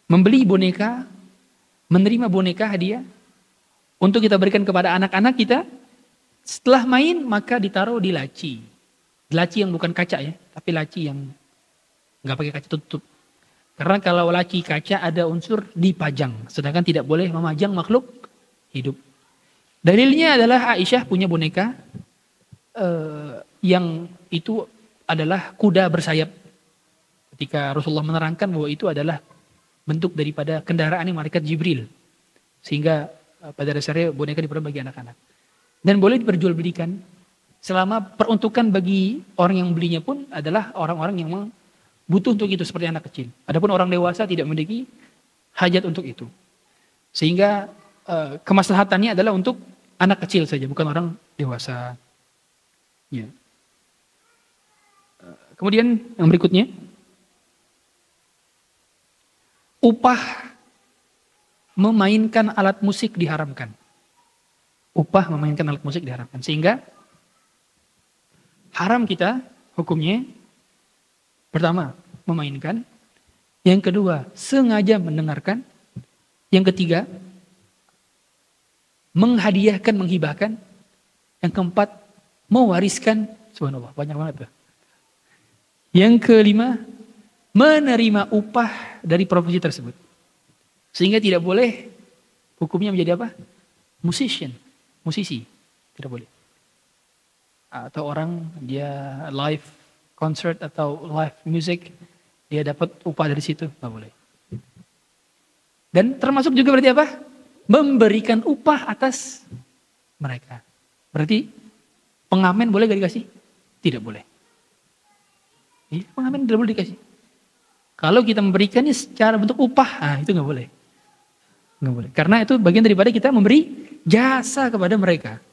S1: membeli boneka, menerima boneka hadiah untuk kita berikan kepada anak-anak kita. Setelah main maka ditaruh di laci. Laci yang bukan kaca ya, tapi laci yang nggak pakai kaca tutup. Karena kalau laci kaca ada unsur dipajang, sedangkan tidak boleh memajang makhluk hidup. Dalilnya adalah Aisyah punya boneka yang itu adalah kuda bersayap. Ketika Rasulullah menerangkan bahwa itu adalah bentuk daripada kendaraan yang malaikat Jibril. Sehingga pada dasarnya boneka diperoleh bagi anak-anak. Dan boleh diperjualbelikan selama peruntukan bagi orang yang belinya pun adalah orang-orang yang memang butuh untuk itu seperti anak kecil. Adapun orang dewasa tidak memiliki hajat untuk itu. Sehingga kemaslahatannya adalah untuk anak kecil saja, bukan orang dewasa. Ya. Kemudian yang berikutnya, upah memainkan alat musik diharamkan. Upah memainkan alat musik diharamkan. Sehingga haram kita hukumnya, pertama memainkan, yang kedua sengaja mendengarkan, yang ketiga menghadiahkan, menghibahkan, yang keempat mewariskan. Subhanallah, banyak banget tuh. Yang kelima, menerima upah dari profesi tersebut. Sehingga tidak boleh hukumnya menjadi apa? Musisi. Tidak boleh. atau orang dia live concert atau live music, dia dapat upah dari situ, nggak boleh. Dan termasuk juga berarti apa? Memberikan upah atas mereka. Berarti pengamen boleh gak dikasih? Tidak boleh. Pengamen tidak boleh dikasih. Kalau kita memberikannya secara bentuk upah, itu nggak boleh. Nggak boleh. Karena itu bagian daripada kita memberi jasa kepada mereka.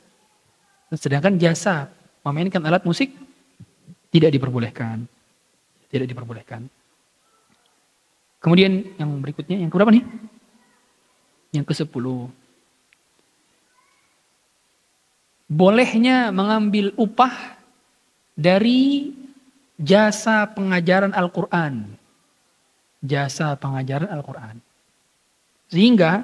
S1: Sedangkan jasa memainkan alat musik tidak diperbolehkan. Tidak diperbolehkan. Kemudian yang berikutnya, yang keberapa nih? Yang ke-10. Bolehnya mengambil upah dari jasa pengajaran Al-Quran. Jasa pengajaran Al-Quran. Sehingga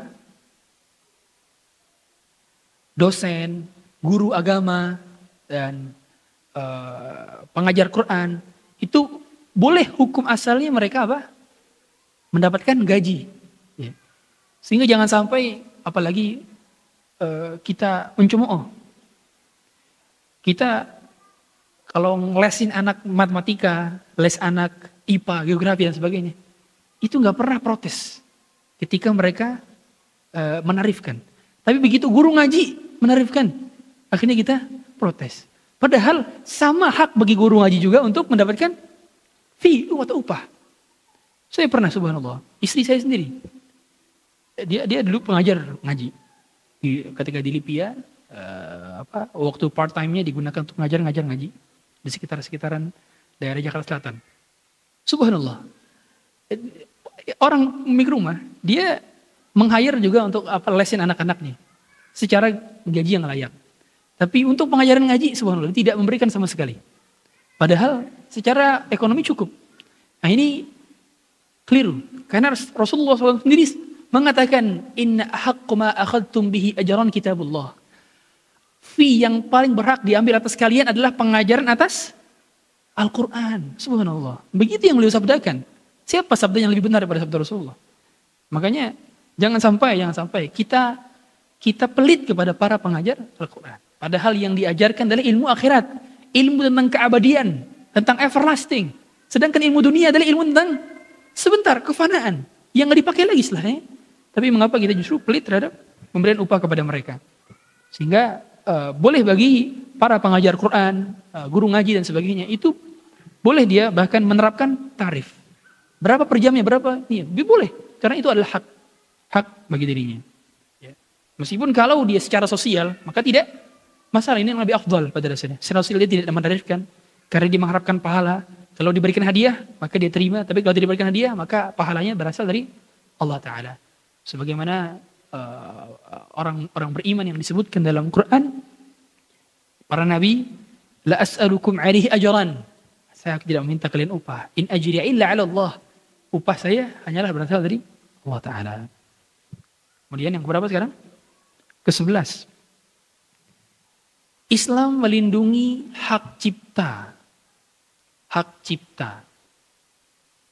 S1: dosen, guru agama, dan pengajar Quran itu boleh hukum asalnya mereka apa? Mendapatkan gaji. Ya. Sehingga jangan sampai apalagi kita mencemooh. Kita kalau ngelesin anak matematika, les anak IPA, geografi dan sebagainya, itu nggak pernah protes ketika mereka menarifkan. Tapi begitu guru ngaji menarifkan, akhirnya kita protes. Padahal sama hak bagi guru ngaji juga untuk mendapatkan fee atau upah. Saya pernah, subhanallah, istri saya sendiri, dia dulu pengajar ngaji. Ketika di Lipia, waktu part time-nya digunakan untuk ngajar ngaji di sekitaran daerah Jakarta Selatan. Subhanallah, orang pemilik rumah dia meng-hire juga untuk lesin anak-anaknya secara gaji yang layak. Tapi untuk pengajaran ngaji, subhanallah, tidak memberikan sama sekali. Padahal secara ekonomi cukup. Nah ini keliru. Karena Rasulullah SAW sendiri mengatakan, inna haqqu ma akhadtum bihi ajran kitabullah. Fee yang paling berhak diambil atas kalian adalah pengajaran atas Al-Quran. Subhanallah. Begitu yang beliau sabdakan. Siapa sabda yang lebih benar daripada sabda Rasulullah? Makanya jangan sampai kita pelit kepada para pengajar Al-Quran. Padahal yang diajarkan adalah ilmu akhirat, ilmu tentang keabadian, tentang everlasting. Sedangkan ilmu dunia adalah ilmu tentang sebentar, kefanaan, yang nggak dipakai lagi setelahnya. Tapi mengapa kita justru pelit terhadap pemberian upah kepada mereka? Sehingga boleh bagi para pengajar Quran, guru ngaji dan sebagainya, itu boleh dia bahkan menerapkan tarif. Berapa per jamnya, berapa? Iya, boleh. Karena itu adalah hak bagi dirinya. Ya. Meskipun kalau dia secara sosial, maka tidak masalah, ini yang lebih afdal pada dasarnya. Secara sosial dia tidak menarik,kan karena dia mengharapkan pahala. Kalau diberikan hadiah, maka dia terima. Tapi kalau tidak diberikan hadiah, maka pahalanya berasal dari Allah Ta'ala. Sebagaimana orang beriman yang disebutkan dalam Quran, para nabi, la as'alukum alaihi ajran. Saya tidak meminta kalian upah. In ajriya illa ala Allah. Upah saya hanyalah berasal dari Allah Ta'ala. Kemudian yang keberapa sekarang? Ke-11. Islam melindungi hak cipta. Hak cipta.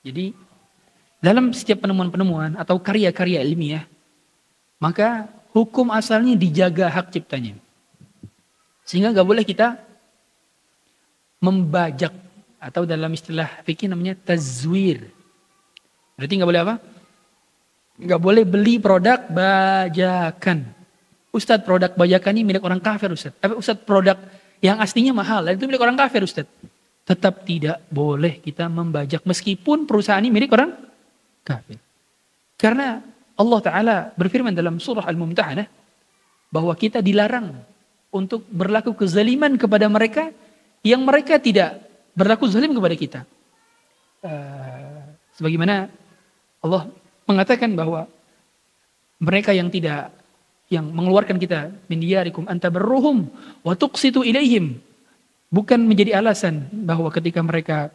S1: Jadi dalam setiap penemuan-penemuan atau karya-karya ilmiah, maka hukum asalnya dijaga hak ciptanya. Sehingga gak boleh kita membajak, atau dalam istilah fikih namanya tazwir. Berarti gak boleh apa? Gak boleh beli produk bajakan. Ustadz, produk bajakan ini milik orang kafir, Ustadz. Ustadz, produk yang aslinya mahal, dan itu milik orang kafir, Ustadz. Tetap tidak boleh kita membajak meskipun perusahaan ini milik orang kafir. Karena Allah Ta'ala berfirman dalam surah Al-Mumtahanah bahwa kita dilarang untuk berlaku kezaliman kepada mereka yang mereka tidak berlaku zalim kepada kita. Sebagaimana Allah mengatakan bahwa mereka yang mengeluarkan kita min diyarikum anta berruhum wa tuqsitu ilaihim, bukan menjadi alasan bahwa ketika mereka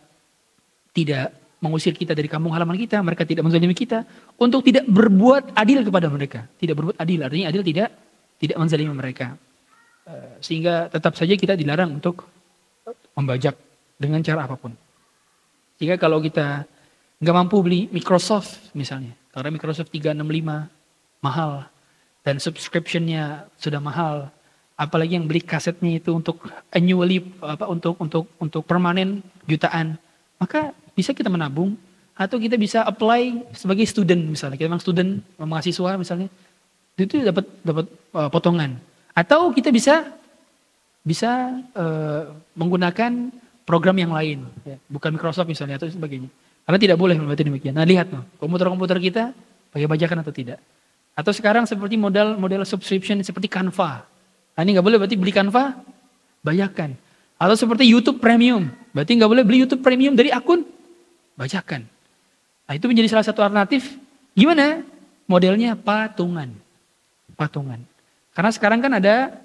S1: tidak mengusir kita dari kampung halaman kita, mereka tidak menzalimi kita, untuk tidak berbuat adil kepada mereka. Tidak berbuat adil, artinya adil tidak menzalimi mereka. Sehingga tetap saja kita dilarang untuk membajak dengan cara apapun. Sehingga kalau kita nggak mampu beli Microsoft misalnya, karena Microsoft 365 mahal dan subscription-nya sudah mahal, Apalagi yang beli kasetnya itu untuk annually, untuk permanen jutaan. Maka bisa kita menabung atau kita bisa apply sebagai student misalnya. Kita memang student, mahasiswa misalnya. Itu dapat potongan. Atau kita bisa menggunakan program yang lain, ya. Bukan Microsoft misalnya atau sebagainya. Karena tidak boleh berarti demikian. Nah lihat komputer-komputer kita pakai bajakan atau tidak. Atau sekarang seperti model subscription seperti Canva. Nah, ini nggak boleh berarti beli Canva, bajakan. Atau seperti YouTube Premium, berarti nggak boleh beli YouTube Premium dari akun, bajakan. Nah itu menjadi salah satu alternatif. Gimana? Modelnya patungan. Karena sekarang kan ada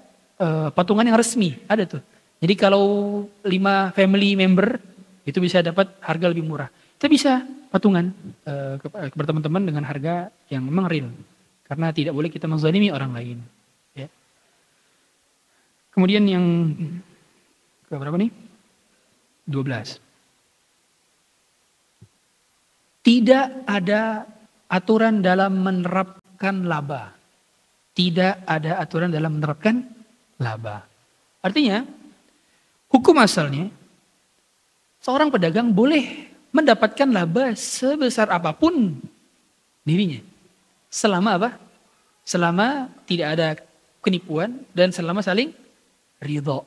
S1: patungan yang resmi, ada tuh. Jadi kalau 5 family member itu bisa dapat harga lebih murah. Kita bisa patungan kepada teman-teman dengan harga yang memang real. Karena tidak boleh kita menzalimi orang lain. Ya. Kemudian yang berapa nih? 12. Tidak ada aturan dalam menerapkan laba. Tidak ada aturan dalam menerapkan laba. Artinya, hukum asalnya, seorang pedagang boleh mendapatkan laba sebesar apapun dirinya. Selama apa? Selama tidak ada penipuan dan selama saling ridho.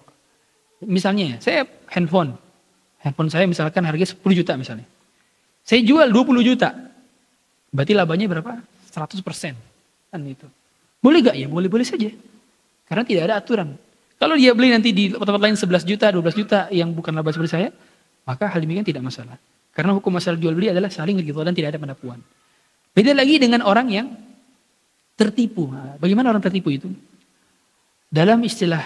S1: Misalnya, saya handphone saya misalkan harga 10 juta misalnya. Saya jual 20 juta. Berarti labanya berapa? 100%. Kan itu. Boleh gak ya? Boleh-boleh saja. Karena tidak ada aturan. Kalau dia beli nanti di tempat lain 11 juta, 12 juta yang bukan laba seperti saya, maka hal demikian tidak masalah. Karena hukum asal jual beli adalah saling ridho dan tidak ada penipuan. Beda lagi dengan orang yang tertipu. Bagaimana orang tertipu itu? Dalam istilah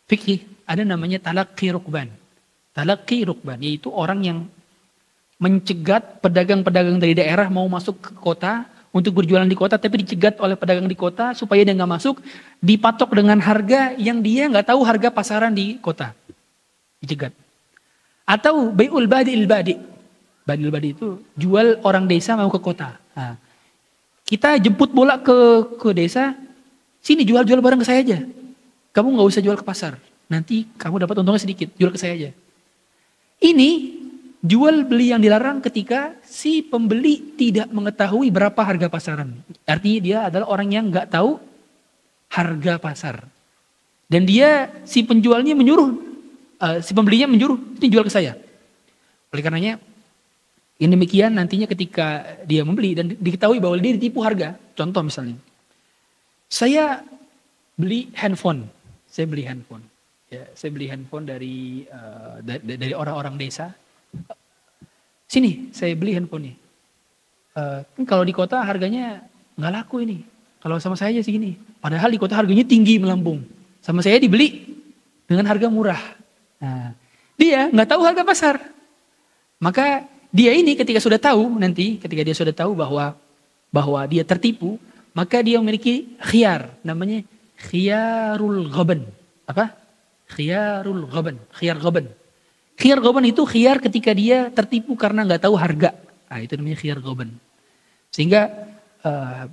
S1: fikih ada namanya talaqi rukban. Talaqi rukban yaitu orang yang mencegat pedagang-pedagang dari daerah mau masuk ke kota untuk berjualan di kota, tapi dicegat oleh pedagang di kota supaya dia nggak masuk, dipatok dengan harga yang dia nggak tahu harga pasaran di kota, dicegat. Atau bai'ul badi'il badi'. Badi'il badi' itu jual orang desa mau ke kota. Nah, kita jemput bola ke desa, sini jual barang ke saya aja. Kamu nggak usah jual ke pasar. Nanti kamu dapat untungnya sedikit, jual ke saya aja. Ini jual beli yang dilarang ketika si pembeli tidak mengetahui berapa harga pasaran. Artinya dia adalah orang yang nggak tahu harga pasar. Dan dia, si penjualnya menyuruh, si pembelinya menyuruh, ini jual ke saya. Oleh karenanya, yang demikian nantinya ketika dia membeli dan diketahui bahwa dia ditipu harga. Contoh misalnya, saya beli handphone. Ya, saya beli handphone dari orang-orang desa. Sini, saya beli handphonenya. Kalau di kota harganya nggak laku ini. Kalau sama saya aja segini. Padahal di kota harganya tinggi melambung. Sama saya dibeli dengan harga murah. Nah, dia nggak tahu harga pasar. Maka dia ini ketika dia sudah tahu bahwa dia tertipu, maka dia memiliki khiyar, namanya khiyarul ghaban. Apa? Khiyarul ghaban, khiyar ghaban. Khiyar ghaban itu khiyar ketika dia tertipu karena nggak tahu harga. Nah, itu namanya khiyar ghaban. Sehingga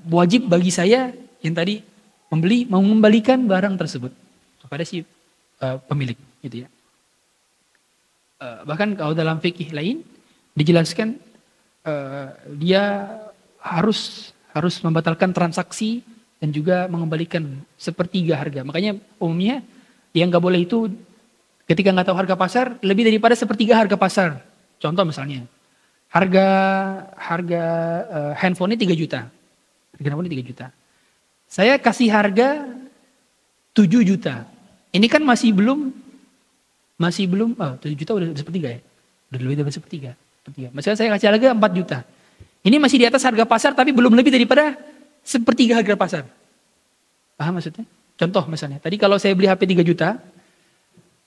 S1: wajib bagi saya yang tadi membeli mau mengembalikan barang tersebut kepada si pemilik, gitu ya. Bahkan kalau dalam fikih lain dijelaskan dia harus membatalkan transaksi dan juga mengembalikan sepertiga harga. Makanya umumnya yang nggak boleh itu ketika nggak tahu harga pasar lebih daripada sepertiga harga pasar. Contoh misalnya harga handphone ini 3 juta. Harga handphone ini 3 juta. Saya kasih harga 7 juta. Ini kan masih belum 7 juta udah sepertiga ya. Udah lebih dari sepertiga. Misalnya saya kasih harga 4 juta. Ini masih di atas harga pasar tapi belum lebih daripada sepertiga harga pasar. Paham maksudnya? Contoh misalnya, tadi kalau saya beli HP 3 juta,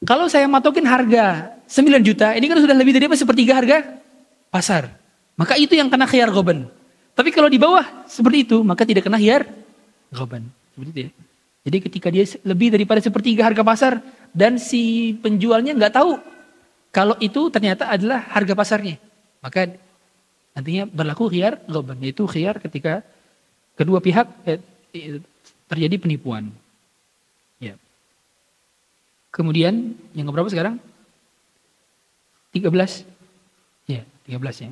S1: kalau saya matokin harga 9 juta, ini kan sudah lebih daripada sepertiga harga pasar. Maka itu yang kena khiyar ghaban. Tapi kalau di bawah seperti itu, maka tidak kena khiyar ghaban. Seperti itu ya. Jadi ketika dia lebih daripada sepertiga harga pasar dan si penjualnya nggak tahu kalau itu ternyata adalah harga pasarnya, maka nantinya berlaku khiyar ghaban, yaitu khiyar ketika kedua pihak terjadi penipuan. Kemudian yang keberapa sekarang? 13. Ya, 13 ya.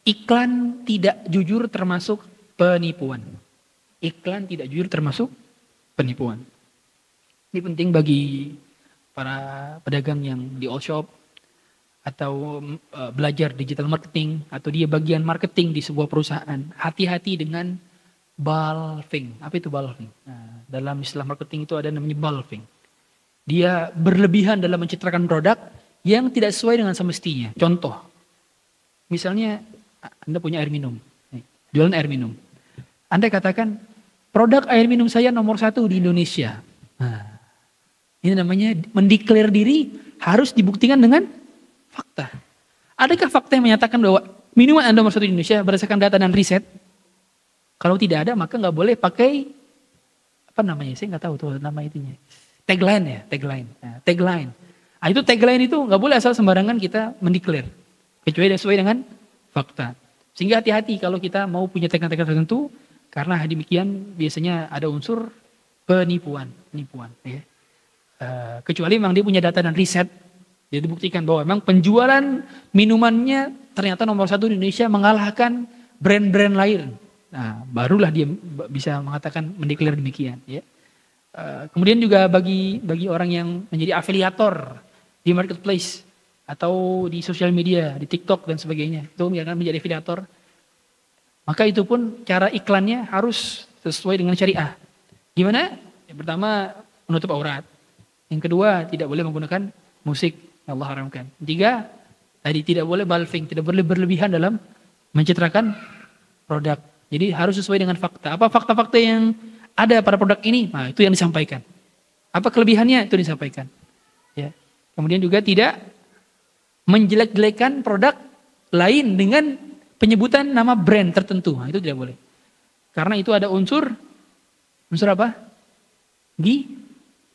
S1: Iklan tidak jujur termasuk penipuan. Iklan tidak jujur termasuk penipuan. Ini penting bagi para pedagang yang di all shop atau belajar digital marketing atau dia bagian marketing di sebuah perusahaan. Hati-hati dengan bulking. Apa itu bulking? Nah, dalam istilah marketing itu ada namanya bulking. Dia berlebihan dalam mencitrakan produk yang tidak sesuai dengan semestinya. Contoh, misalnya Anda punya air minum, jualan air minum. Anda katakan, produk air minum saya nomor 1 di Indonesia. Nah, ini namanya mendeklar diri harus dibuktikan dengan fakta. Adakah fakta yang menyatakan bahwa minuman Anda nomor 1 di Indonesia berdasarkan data dan riset? Kalau tidak ada, maka nggak boleh pakai apa namanya? Saya nggak tahu tuh nama itunya. Tagline ya, tagline. Nah, tagline. Nah, itu tagline itu nggak boleh asal sembarangan kita mendeklar, kecuali sesuai dengan fakta. Sehingga hati-hati kalau kita mau punya tagline-tagline tertentu, karena demikian biasanya ada unsur penipuan, ya. Kecuali memang dia punya data dan riset, dia dibuktikan bahwa memang penjualan minumannya ternyata nomor 1 di Indonesia mengalahkan brand-brand lain. Nah, barulah dia bisa mengatakan mendeklar demikian, ya. Kemudian juga bagi orang yang menjadi afiliator di marketplace atau di sosial media, di TikTok dan sebagainya, itu akan menjadi afiliator. Maka itu pun cara iklannya harus sesuai dengan syariah. Gimana? Yang pertama, menutup aurat. Yang kedua, tidak boleh menggunakan musik yang Allah haramkan. Tiga, tadi tidak boleh bulking, tidak boleh berlebihan dalam mencitrakan produk. Jadi harus sesuai dengan fakta. Apa fakta-fakta yang ada pada produk ini? Nah, itu yang disampaikan. Apa kelebihannya? Itu disampaikan. Ya. Kemudian juga tidak menjelek-jelekan produk lain dengan penyebutan nama brand tertentu. Nah, itu tidak boleh. Karena itu ada unsur apa?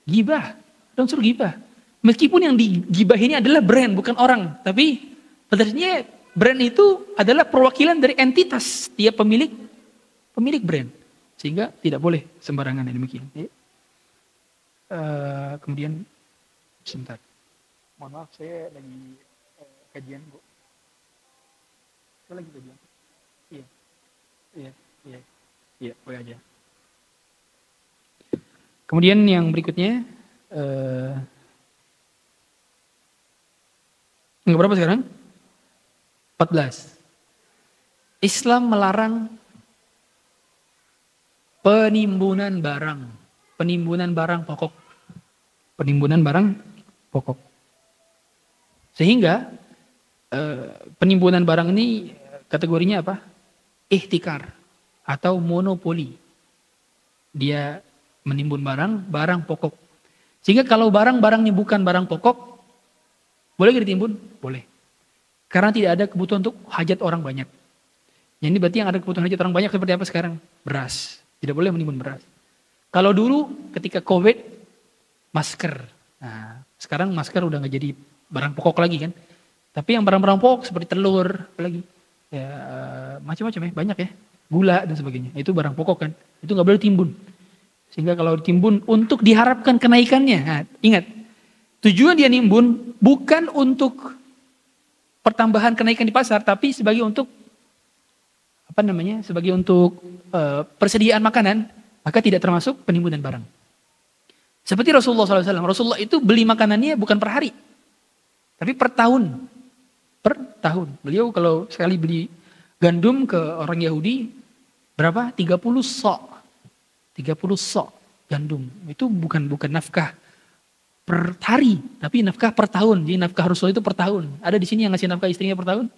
S1: Gibah. Ada unsur gibah. Meskipun yang digibah ini adalah brand, bukan orang. Tapi pada dasarnya brand itu adalah perwakilan dari entitas dia pemilik brand. Sehingga tidak boleh sembarangan demikian. Ya. Kemudian sebentar. Mohon maaf, saya lagi kajian, Bu. Saya lagi kajian. Iya, boleh aja. Kemudian yang berikutnya, yang berapa sekarang? 14. Islam melarang penimbunan barang pokok. Sehingga penimbunan barang ini kategorinya apa? Ihtikar atau monopoli. Dia menimbun barang pokok. Sehingga kalau barang-barangnya bukan barang pokok, boleh gak ditimbun? Boleh. Karena tidak ada kebutuhan untuk hajat orang banyak. Ini berarti yang ada kebutuhan hajat orang banyak seperti apa sekarang? Beras. Tidak boleh menimbun beras. Kalau dulu ketika COVID, masker. Nah, sekarang masker udah gak jadi barang pokok lagi kan. Tapi yang barang-barang pokok seperti telur, apalagi ya, macam-macam ya, banyak ya. Gula dan sebagainya. Itu barang pokok kan. Itu gak boleh ditimbun. Sehingga kalau ditimbun untuk diharapkan kenaikannya. Nah, ingat, tujuan dia nimbun bukan untuk pertambahan kenaikan di pasar, tapi sebagai untuk sebagai untuk persediaan makanan, maka tidak termasuk penimbunan barang. Seperti Rasulullah SAW. Rasulullah itu beli makanannya bukan per hari, tapi per tahun. Beliau kalau sekali beli gandum ke orang Yahudi, berapa? 30 sok. 30 sok gandum. Itu bukan nafkah per hari, tapi nafkah per tahun. Jadi nafkah Rasulullah itu per tahun. Ada di sini yang ngasih nafkah istrinya per tahun?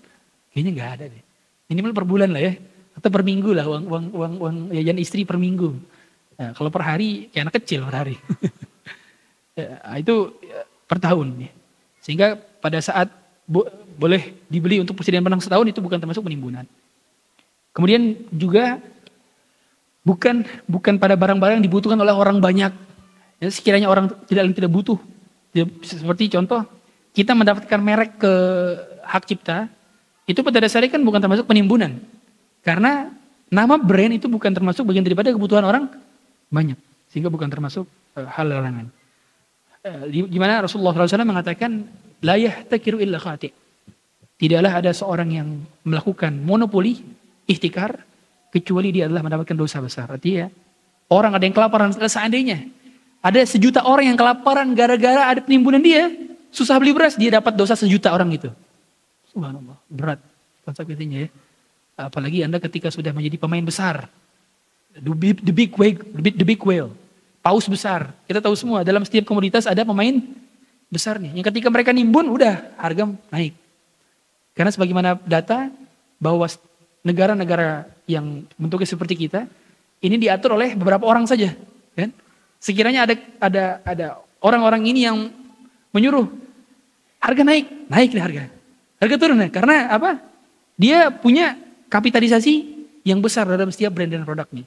S1: Kayaknya nggak ada deh. Minimal per bulan lah ya, atau per minggu lah, uang jajan istri per minggu. Nah, kalau per hari kayak anak kecil per hari. Ya, itu per tahun. Ya. Sehingga pada saat boleh dibeli untuk persediaan benang setahun itu bukan termasuk penimbunan. Kemudian juga bukan pada barang-barang yang dibutuhkan oleh orang banyak. Ya, sekiranya orang tidak butuh. Seperti contoh, kita mendapatkan merek ke hak cipta, itu pada dasarnya kan bukan termasuk penimbunan. Karena nama brand itu bukan termasuk bagian daripada kebutuhan orang banyak. Sehingga bukan termasuk hal larangan. Di mana Rasulullah SAW mengatakan, la yahtakiru illa khati'. Tidaklah ada seorang yang melakukan monopoli, ihtikar, kecuali dia adalah mendapatkan dosa besar. Artinya, orang ada yang kelaparan, seandainya ada 1.000.000 orang yang kelaparan gara-gara ada penimbunan dia, susah beli beras, dia dapat dosa 1.000.000 orang itu. Subhanallah, berat konsekuensinya ya. Apalagi Anda ketika sudah menjadi pemain besar. The big whale. Paus besar. Kita tahu semua, dalam setiap komoditas ada pemain besarnya. Yang ketika mereka nimbun, udah harga naik. Karena sebagaimana data bahwa negara-negara yang bentuknya seperti kita, ini diatur oleh beberapa orang saja, kan? Sekiranya ada orang-orang ini yang menyuruh harga naik deh harga. Harga turun ya, karena apa? Dia punya kapitalisasi yang besar dalam setiap brand dan produknya.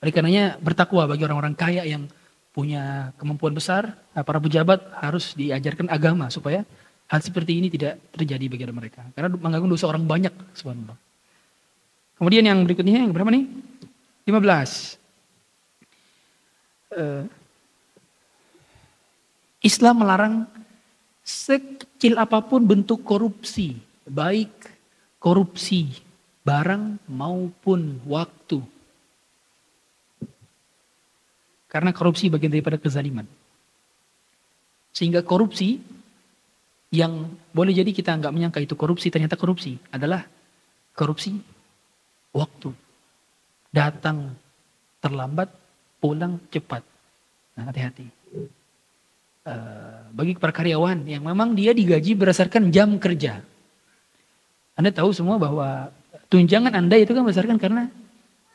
S1: Oleh karenanya bertakwa bagi orang-orang kaya yang punya kemampuan besar, para pejabat harus diajarkan agama supaya hal seperti ini tidak terjadi bagi mereka. Karena mengganggu dosa orang banyak, subhanallah. Kemudian yang berikutnya, yang berapa nih? 15. Islam melarang sekecil apapun bentuk korupsi, baik korupsi barang maupun waktu. Karena korupsi bagian daripada kezaliman. Sehingga korupsi yang boleh jadi kita nggak menyangka itu korupsi, ternyata korupsi adalah korupsi waktu. Datang terlambat, pulang cepat. Nah, hati-hati. Bagi para karyawan yang memang dia digaji berdasarkan jam kerja. Anda tahu semua bahwa tunjangan Anda itu kan berdasarkan karena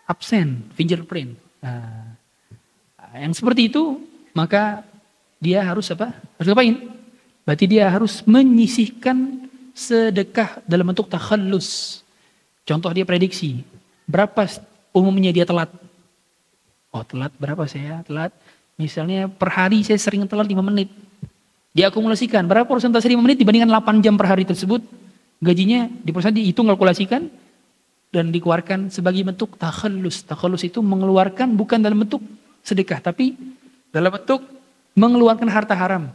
S1: absen, fingerprint. Nah, yang seperti itu, maka dia harus apa? Harus ngapain? Berarti dia harus menyisihkan sedekah dalam bentuk takhallus. Contoh dia prediksi, berapa umumnya dia telat? Oh telat berapa saya telat? Misalnya per hari saya sering telat 5 menit. Diakumulasikan, berapa persentase 5 menit dibandingkan 8 jam per hari tersebut. Gajinya di perusahaan dihitung, kalkulasikan. Dan dikeluarkan sebagai bentuk takhallus. Takhallus itu mengeluarkan bukan dalam bentuk sedekah. Tapi dalam bentuk mengeluarkan harta haram.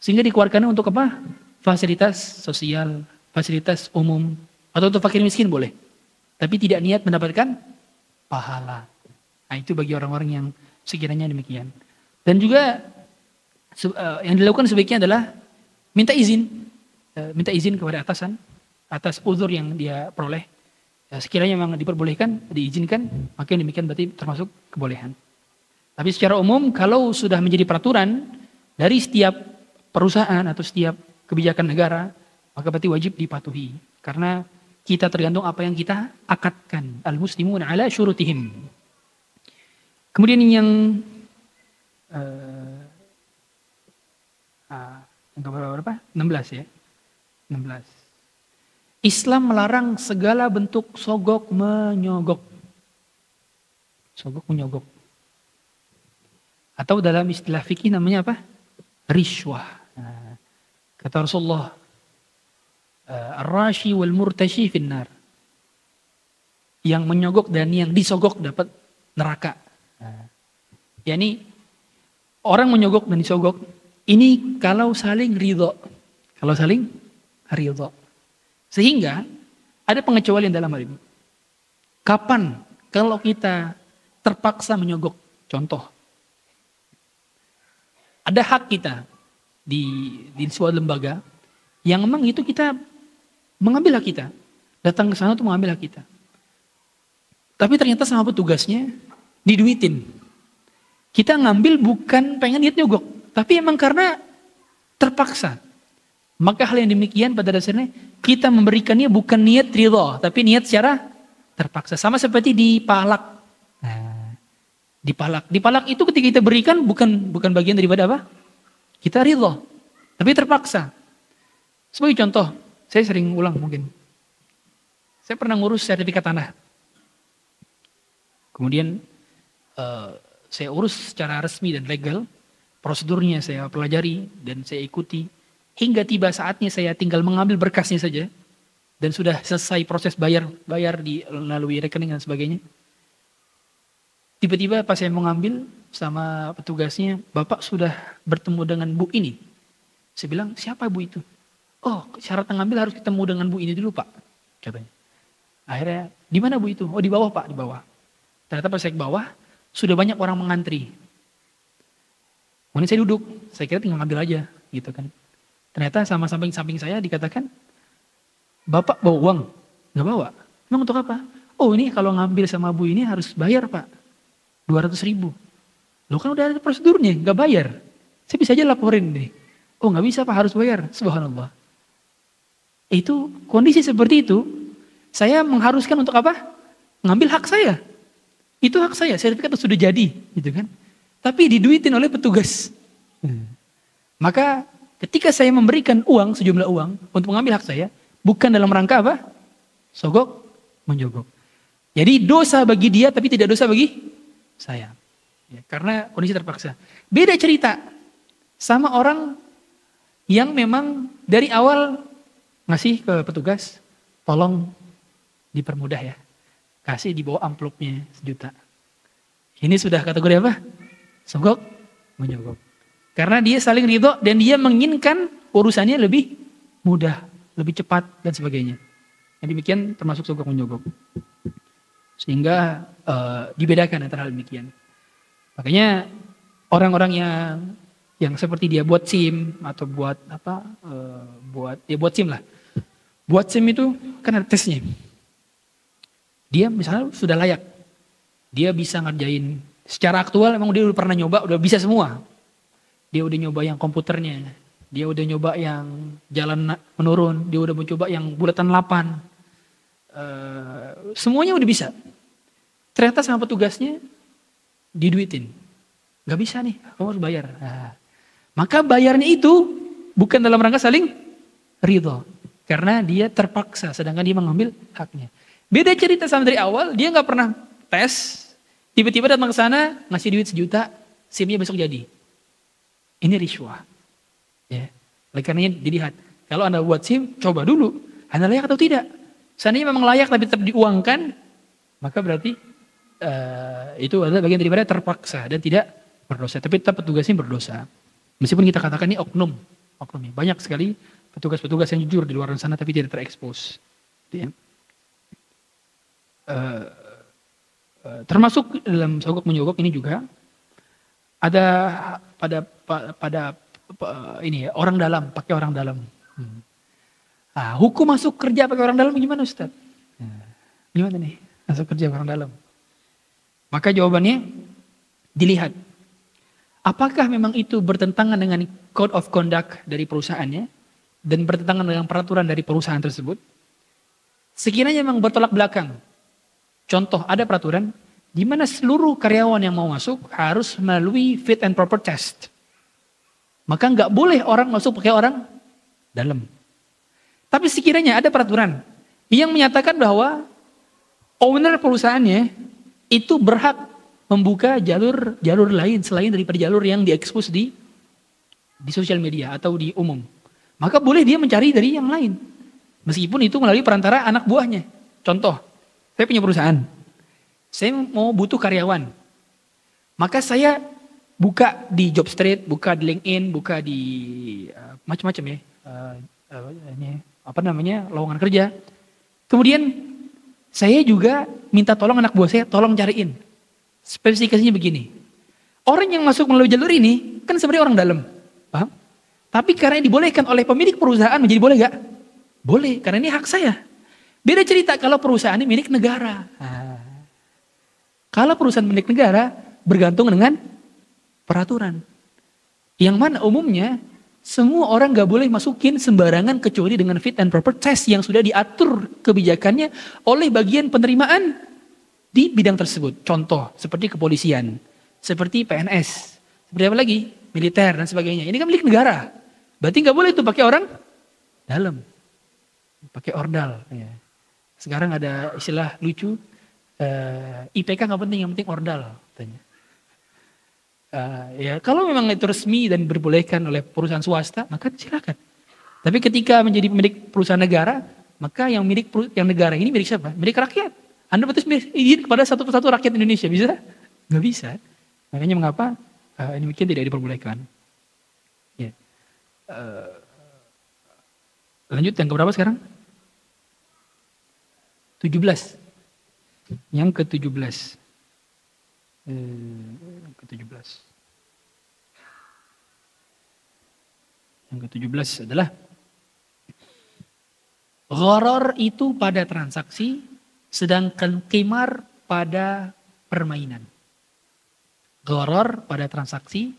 S1: Sehingga dikeluarkannya untuk apa? Fasilitas sosial, fasilitas umum. Atau untuk fakir miskin boleh. Tapi tidak niat mendapatkan pahala. Nah itu bagi orang-orang yang sekiranya demikian. Dan juga yang dilakukan sebaiknya adalah minta izin. Minta izin kepada atasan atas uzur yang dia peroleh. Sekiranya memang diperbolehkan, diizinkan, maka yang demikian berarti termasuk kebolehan. Tapi secara umum kalau sudah menjadi peraturan dari setiap perusahaan atau setiap kebijakan negara, maka berarti wajib dipatuhi. Karena kita tergantung apa yang kita akadkan. Al-muslimuna ala syurutihim. Kemudian yang berapa? 16 ya. 16. Islam melarang segala bentuk sogok menyogok. Sogok menyogok. Atau dalam istilah fikih namanya apa? Rishwah. Nah, kata Rasulullah, ar-rashi wal murtashi finnar. Yang menyogok dan yang disogok dapat neraka. Yani orang menyogok dan disogok ini kalau saling ridho. Kalau saling ridho. Sehingga ada pengecualian dalam hal ini. Kapan kalau kita terpaksa menyogok? Contoh. Ada hak kita di sebuah lembaga yang memang itu kita mengambil hak kita. Datang ke sana untuk mengambil hak kita. Tapi ternyata sama petugasnya diduitin. Kita ngambil bukan pengen niat nyogok, tapi emang karena terpaksa. Maka hal yang demikian pada dasarnya kita memberikannya bukan niat ridho, tapi niat secara terpaksa. Sama seperti di palak. Nah, di palak itu ketika kita berikan bukan bagian daripada apa? Kita ridho, tapi terpaksa. Sebagai contoh, saya sering ulang mungkin. Saya pernah ngurus sertifikat tanah. Kemudian saya urus secara resmi dan legal, prosedurnya saya pelajari dan saya ikuti, hingga tiba saatnya saya tinggal mengambil berkasnya saja, dan sudah selesai proses bayar melalui rekening dan sebagainya. Tiba-tiba pas saya mau ngambil sama petugasnya, Bapak sudah bertemu dengan Bu ini. Saya bilang, siapa Bu itu? Oh, syarat ngambil harus ketemu dengan Bu ini dulu Pak, katanya. Akhirnya, di mana Bu itu? Oh, di bawah Pak, di bawah. Ternyata pas saya ke bawah, sudah banyak orang mengantri. Kemudian saya duduk, saya kira tinggal ngambil aja, gitu kan. Ternyata sama samping-samping saya dikatakan, Bapak bawa uang? Nggak bawa. Emang untuk apa? Oh ini kalau ngambil sama Bu ini harus bayar Pak, 200.000. Loh kan udah ada prosedurnya, nggak bayar. Saya bisa aja laporin deh. Oh nggak bisa Pak, harus bayar. Subhanallah. Itu kondisi seperti itu, saya mengharuskan untuk apa? Ngambil hak saya. Itu hak saya, sertifikat sudah jadi, gitu kan. Tapi diduitin oleh petugas. Maka ketika saya memberikan uang, sejumlah uang untuk mengambil hak saya, bukan dalam rangka apa? Sogok, menyogok. Jadi dosa bagi dia, tapi tidak dosa bagi saya. Ya, karena kondisi terpaksa. Beda cerita sama orang yang memang dari awal ngasih ke petugas, tolong dipermudah ya. Kasih di bawah amplopnya 1 juta. Ini sudah kategori apa? Sogok, menyogok. Karena dia saling ridho dan dia menginginkan urusannya lebih mudah, lebih cepat dan sebagainya. Yang demikian termasuk sogok menyogok. Sehingga dibedakan antara hal demikian. Makanya orang-orang yang seperti dia buat SIM atau buat apa? Buat SIM lah. Buat SIM itu kan ada tesnya. Dia misalnya sudah layak. Dia bisa ngerjain secara aktual, emang dia udah pernah nyoba, udah bisa semua. Dia udah nyoba yang komputernya. Dia udah nyoba yang jalan menurun. Dia udah mencoba yang bulatan 8. Semuanya udah bisa. Ternyata sama petugasnya diduitin. Gak bisa nih, kamu harus bayar. Nah, maka bayarnya itu bukan dalam rangka saling ridho. Karena dia terpaksa, sedangkan dia mengambil haknya. Beda cerita sama dari awal, dia gak pernah tes, tiba-tiba datang ke sana, ngasih duit 1 juta, SIM-nya besok jadi. Ini riswah. Ya. Oleh karenanya dilihat, kalau Anda buat SIM, coba dulu, Anda layak atau tidak. Seandainya memang layak tapi tetap diuangkan, maka berarti itu adalah bagian daripada terpaksa dan tidak berdosa. Tapi tetap petugasnya berdosa. Meskipun kita katakan ini oknum. Banyak sekali petugas-petugas yang jujur di luar sana tapi tidak terekspos. Ya. Termasuk dalam sogok menyogok ini juga ada pada ini ya, orang dalam, pakai orang dalam. Nah, hukum masuk kerja pakai orang dalam gimana Ustaz? Gimana nih masuk kerja pakai orang dalam? Maka jawabannya dilihat. Apakah memang itu bertentangan dengan code of conduct dari perusahaannya dan bertentangan dengan peraturan dari perusahaan tersebut? Sekiranya memang bertolak belakang. Contoh, ada peraturan di mana seluruh karyawan yang mau masuk harus melalui fit and proper test. Maka nggak boleh orang masuk pakai orang dalam. Tapi sekiranya ada peraturan yang menyatakan bahwa owner perusahaannya itu berhak membuka jalur lain selain daripada jalur yang diekspos di sosial media atau di umum. Maka boleh dia mencari dari yang lain. Meskipun itu melalui perantara anak buahnya. Contoh, saya punya perusahaan. Saya mau butuh karyawan. Maka saya buka di Jobstreet, buka di LinkedIn, buka di macam-macam ya. Lowongan kerja. Kemudian saya juga minta tolong anak buah saya, tolong cariin. Spesifikasinya begini. Orang yang masuk melalui jalur ini kan sebenarnya orang dalam. Paham? Tapi karena dibolehkan oleh pemilik perusahaan menjadi boleh gak? Boleh, karena ini hak saya. Beda cerita kalau perusahaan ini milik negara. Kalau perusahaan milik negara bergantung dengan peraturan. Yang mana umumnya semua orang gak boleh masukin sembarangan kecuali dengan fit and proper test yang sudah diatur kebijakannya oleh bagian penerimaan di bidang tersebut. Contoh seperti kepolisian, seperti PNS, seperti apa lagi? Militer dan sebagainya. Ini kan milik negara. Berarti gak boleh itu pakai orang dalam. Pakai ordal. Ya. Sekarang ada istilah lucu, IPK gak penting, yang penting ordal. Katanya. Ya kalau memang itu resmi dan diperbolehkan oleh perusahaan swasta, maka silakan. Tapi ketika menjadi milik perusahaan negara, maka yang negara ini milik siapa? Milik rakyat. Anda betul izin kepada satu persatu rakyat Indonesia, bisa? Nggak bisa. Makanya mengapa demikian tidak diperbolehkan. Ya. Lanjut yang keberapa sekarang? 17. Yang ke-17. Yang ke-17. Yang ke-17 adalah gharar itu pada transaksi, sedangkan qimar pada permainan. Gharar pada transaksi,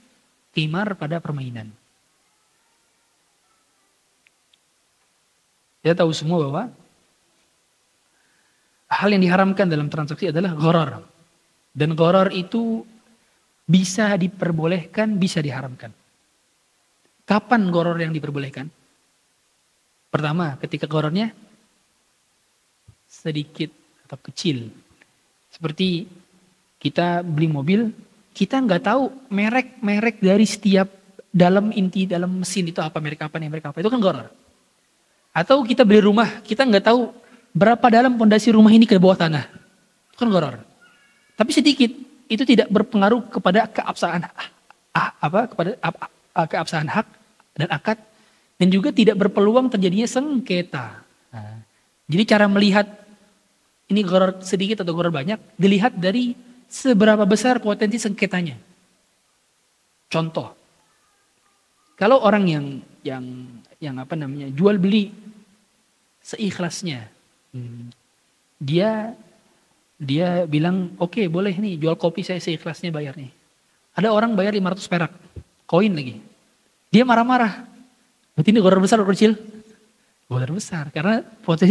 S1: qimar pada permainan. Kita tahu semua bahwa hal yang diharamkan dalam transaksi adalah gharar. Dan gharar itu bisa diperbolehkan, bisa diharamkan. Kapan gharar yang diperbolehkan? Pertama, ketika ghararnya sedikit atau kecil. Seperti kita beli mobil, kita nggak tahu merek dari setiap dalam mesin itu apa, merek apa, itu kan gharar. Atau kita beli rumah, kita nggak tahu berapa dalam pondasi rumah ini ke bawah tanah. Itu kan gharar. Tapi sedikit, itu tidak berpengaruh kepada keabsahan keabsahan hak dan akad, dan juga tidak berpeluang terjadinya sengketa. Jadi cara melihat ini gharar sedikit atau gharar banyak dilihat dari seberapa besar potensi sengketanya. Contoh, kalau orang yang jual beli seikhlasnya, dia bilang oke, boleh nih jual kopi saya seikhlasnya bayar nih. Ada orang bayar 500 perak, koin lagi. Dia marah-marah. Berarti ini gharar besar atau kecil? Gharar besar, karena potensi